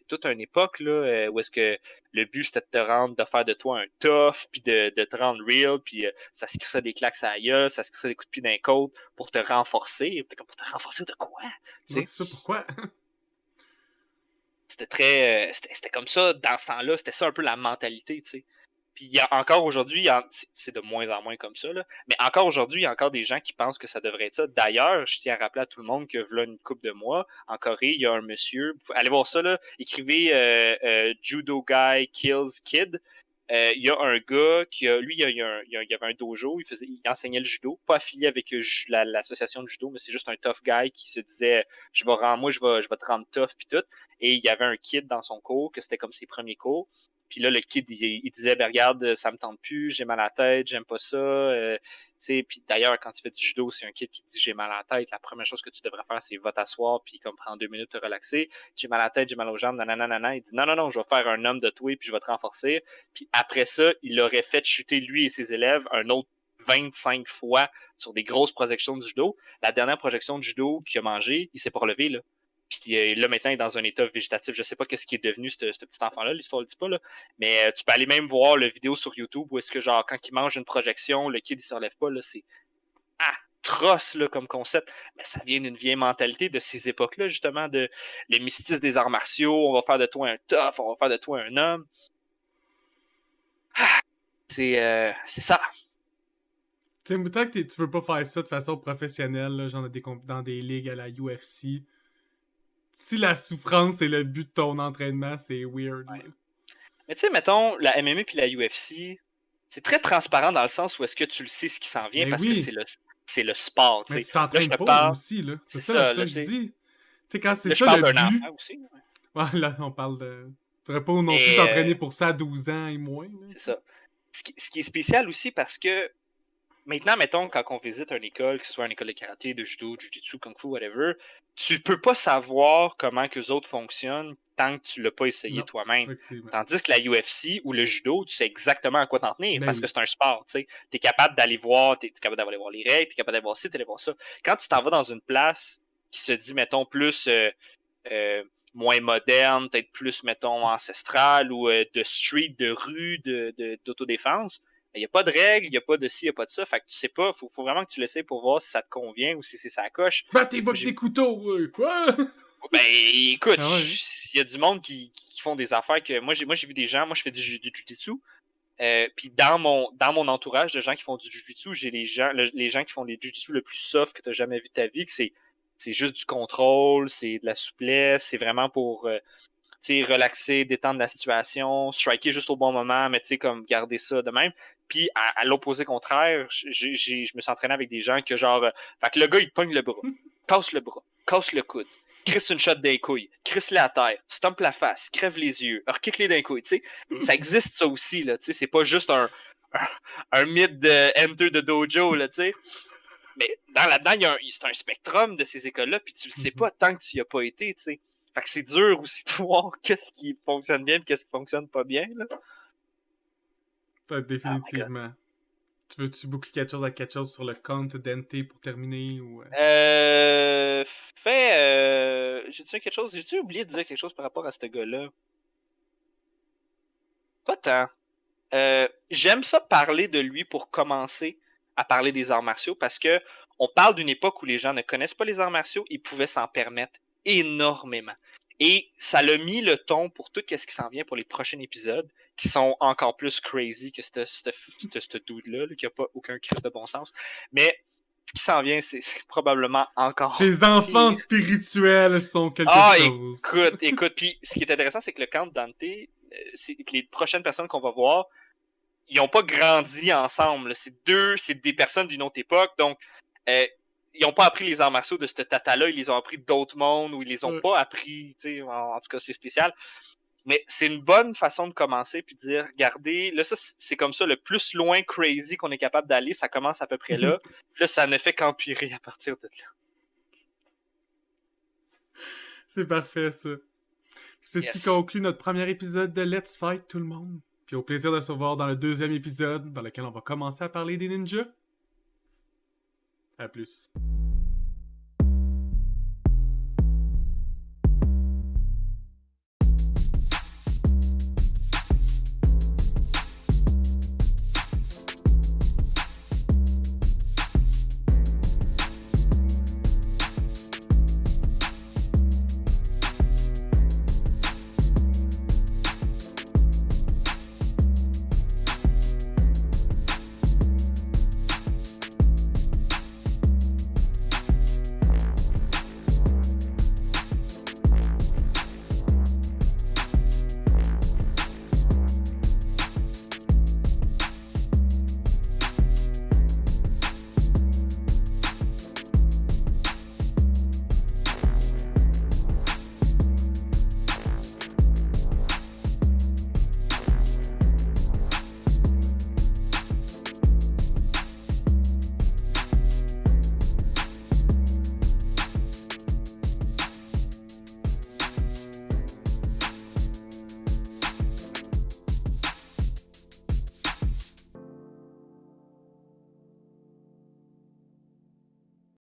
toute une époque là, où est-ce que le but c'était de faire de toi un tough, puis de te rendre real, puis ça se crissait des claques à la gueule, ça se crissait des coups de pied dans les côtes pour te renforcer. Pour te renforcer de quoi? Ouais, c'est ça, pourquoi? C'était très. C'était comme ça dans ce temps-là, c'était ça un peu la mentalité, tu sais. Puis il y a encore aujourd'hui, c'est de moins en moins comme ça, là, mais encore aujourd'hui, il y a encore des gens qui pensent que ça devrait être ça. D'ailleurs, je tiens à rappeler à tout le monde que voilà une couple de mois, en Corée, il y a un monsieur, allez voir ça, là, écrivez Judo Guy Kills Kid. Il y a un gars qui a, lui, il y avait un dojo, il enseignait le judo, pas affilié avec l'association de judo, mais c'est juste un tough guy qui se disait, je vais te rendre tough puis tout. Et il y avait un kid dans son cours, que c'était comme ses premiers cours. Puis là, le kid, il disait, ben regarde, ça me tente plus, j'ai mal à la tête, j'aime pas ça. Puis d'ailleurs, quand tu fais du judo, c'est un kid qui te dit j'ai mal à la tête. La première chose que tu devrais faire, c'est va t'asseoir, puis comme prendre 2 minutes te relaxer. J'ai mal à la tête, j'ai mal aux jambes, nanana. Il dit non, je vais faire un homme de toi, puis je vais te renforcer. Puis après ça, il aurait fait chuter lui et ses élèves un autre 25 fois sur des grosses projections de judo. La dernière projection de judo qu'il a mangé, il s'est pas relevé, là. Puis là, maintenant, il est dans un état végétatif. Je sais pas qu'est-ce qui est devenu, ce petit enfant-là. L'histoire ne le dit pas, là. Mais tu peux aller même voir la vidéo sur YouTube où est-ce que, genre, quand il mange une projection, le kid, il se relève pas, là. C'est atroce, là, comme concept. Mais ça vient d'une vieille mentalité de ces époques-là, justement, de le mysticisme des arts martiaux. On va faire de toi un tough, on va faire de toi un homme. C'est ça. Tu sais, tant que tu veux pas faire ça de façon professionnelle, là, genre dans des ligues à la UFC, si la souffrance est le but de ton entraînement, c'est weird. Ouais. Mais tu sais, mettons, la MMA puis la UFC, c'est très transparent dans le sens où est-ce que tu le sais ce qui s'en vient, Mais parce que oui, c'est le sport, tu mais sais. tu Là, je t'entraînes te pas parle, aussi, là. C'est c'est ça, ça là, que je dis. Tu sais, quand c'est là, je ça parle le d'un but... enfant aussi. Ouais. Ouais, là, on parle de... Tu devrais pas non plus Mais t'entraîner pour ça à 12 ans et moins. Là, c'est ça. Ce qui est spécial aussi parce que maintenant, mettons, quand on visite une école, que ce soit une école de karaté, de judo, de jiu-jitsu, kung fu, whatever, tu peux pas savoir comment que les autres fonctionnent tant que tu l'as pas essayé non, toi-même. effectivement. Tandis que la UFC ou le judo, tu sais exactement à quoi t'en tenir Ben parce que oui. c'est un sport, tu sais. T'es capable d'aller voir, t'es capable d'aller voir les règles, t'es capable d'aller voir ci, d'aller voir ça. Quand tu t'en vas dans une place qui se dit, mettons, plus euh, moins moderne, peut-être plus, mettons, ancestrale ou de street, de rue, d'autodéfense, il n'y a pas de règles, il n'y a pas de ci, il n'y a pas de ça. Fait que tu sais pas, faut vraiment que tu l'essayes pour voir si ça te convient ou si c'est sa coche. Battez-vous avec des couteaux, quoi? Ben, écoute, Ah ouais. il y a du monde qui font des affaires que. Moi, j'ai vu des gens, moi, je fais du jiu-jitsu. Puis dans mon entourage de gens qui font du jiu-jitsu, j'ai les gens qui font les jiu-jitsu le plus soft que tu as jamais vu de ta vie, que c'est juste du contrôle, c'est de la souplesse, c'est vraiment pour relaxer, détendre la situation, striker juste au bon moment, mais comme garder ça de même. Puis à l'opposé contraire, je me suis entraîné avec des gens que genre, fait que le gars il te pogne le bras, casse le coude, crisse une shot d'un couille, crisse-le à terre, stompe la face, crève les yeux, kick-les d'un couille, tu sais. Ça existe ça aussi, là, tu sais, c'est pas juste un mythe de Enter the Dojo, là, tu sais. Mais là-dedans, c'est un spectrum de ces écoles-là, puis tu le sais pas tant que tu y as pas été, tu sais. Fait que c'est dur aussi de voir qu'est-ce qui fonctionne bien et qu'est-ce qui fonctionne pas bien, là. Définitivement. Tu veux-tu boucler quelque chose sur le compte Dante pour terminer ou... J'ai-tu quelque chose? J'ai-tu oublié de dire quelque chose par rapport à ce gars-là? Pas tant. J'aime ça parler de lui pour commencer à parler des arts martiaux parce que on parle d'une époque où les gens ne connaissent pas les arts martiaux et pouvaient s'en permettre énormément. Et ça l'a mis le ton pour tout ce qui s'en vient pour les prochains épisodes qui sont encore plus crazy que ce dude-là, qui n'a pas aucun crise de bon sens. Mais ce qui s'en vient, c'est probablement encore Ces enfants pire. spirituels sont quelque chose. Écoute. Puis ce qui est intéressant, c'est que le camp de Dante, les prochaines personnes qu'on va voir, ils ont pas grandi ensemble. C'est des personnes d'une autre époque, donc ils ont pas appris les arts martiaux de ce tata-là, ils les ont appris d'autres mondes, ou ils les ont pas appris, tu sais, en tout cas, c'est spécial. Mais c'est une bonne façon de commencer, puis de dire, regardez, là, ça, c'est comme ça, le plus loin crazy qu'on est capable d'aller, ça commence à peu près là. Puis là, ça ne fait qu'empirer à partir de là. C'est parfait, ça. C'est ce qui conclut notre premier épisode de Let's Fight, tout le monde. Puis au plaisir de se voir dans le deuxième épisode, dans lequel on va commencer à parler des ninjas. À plus.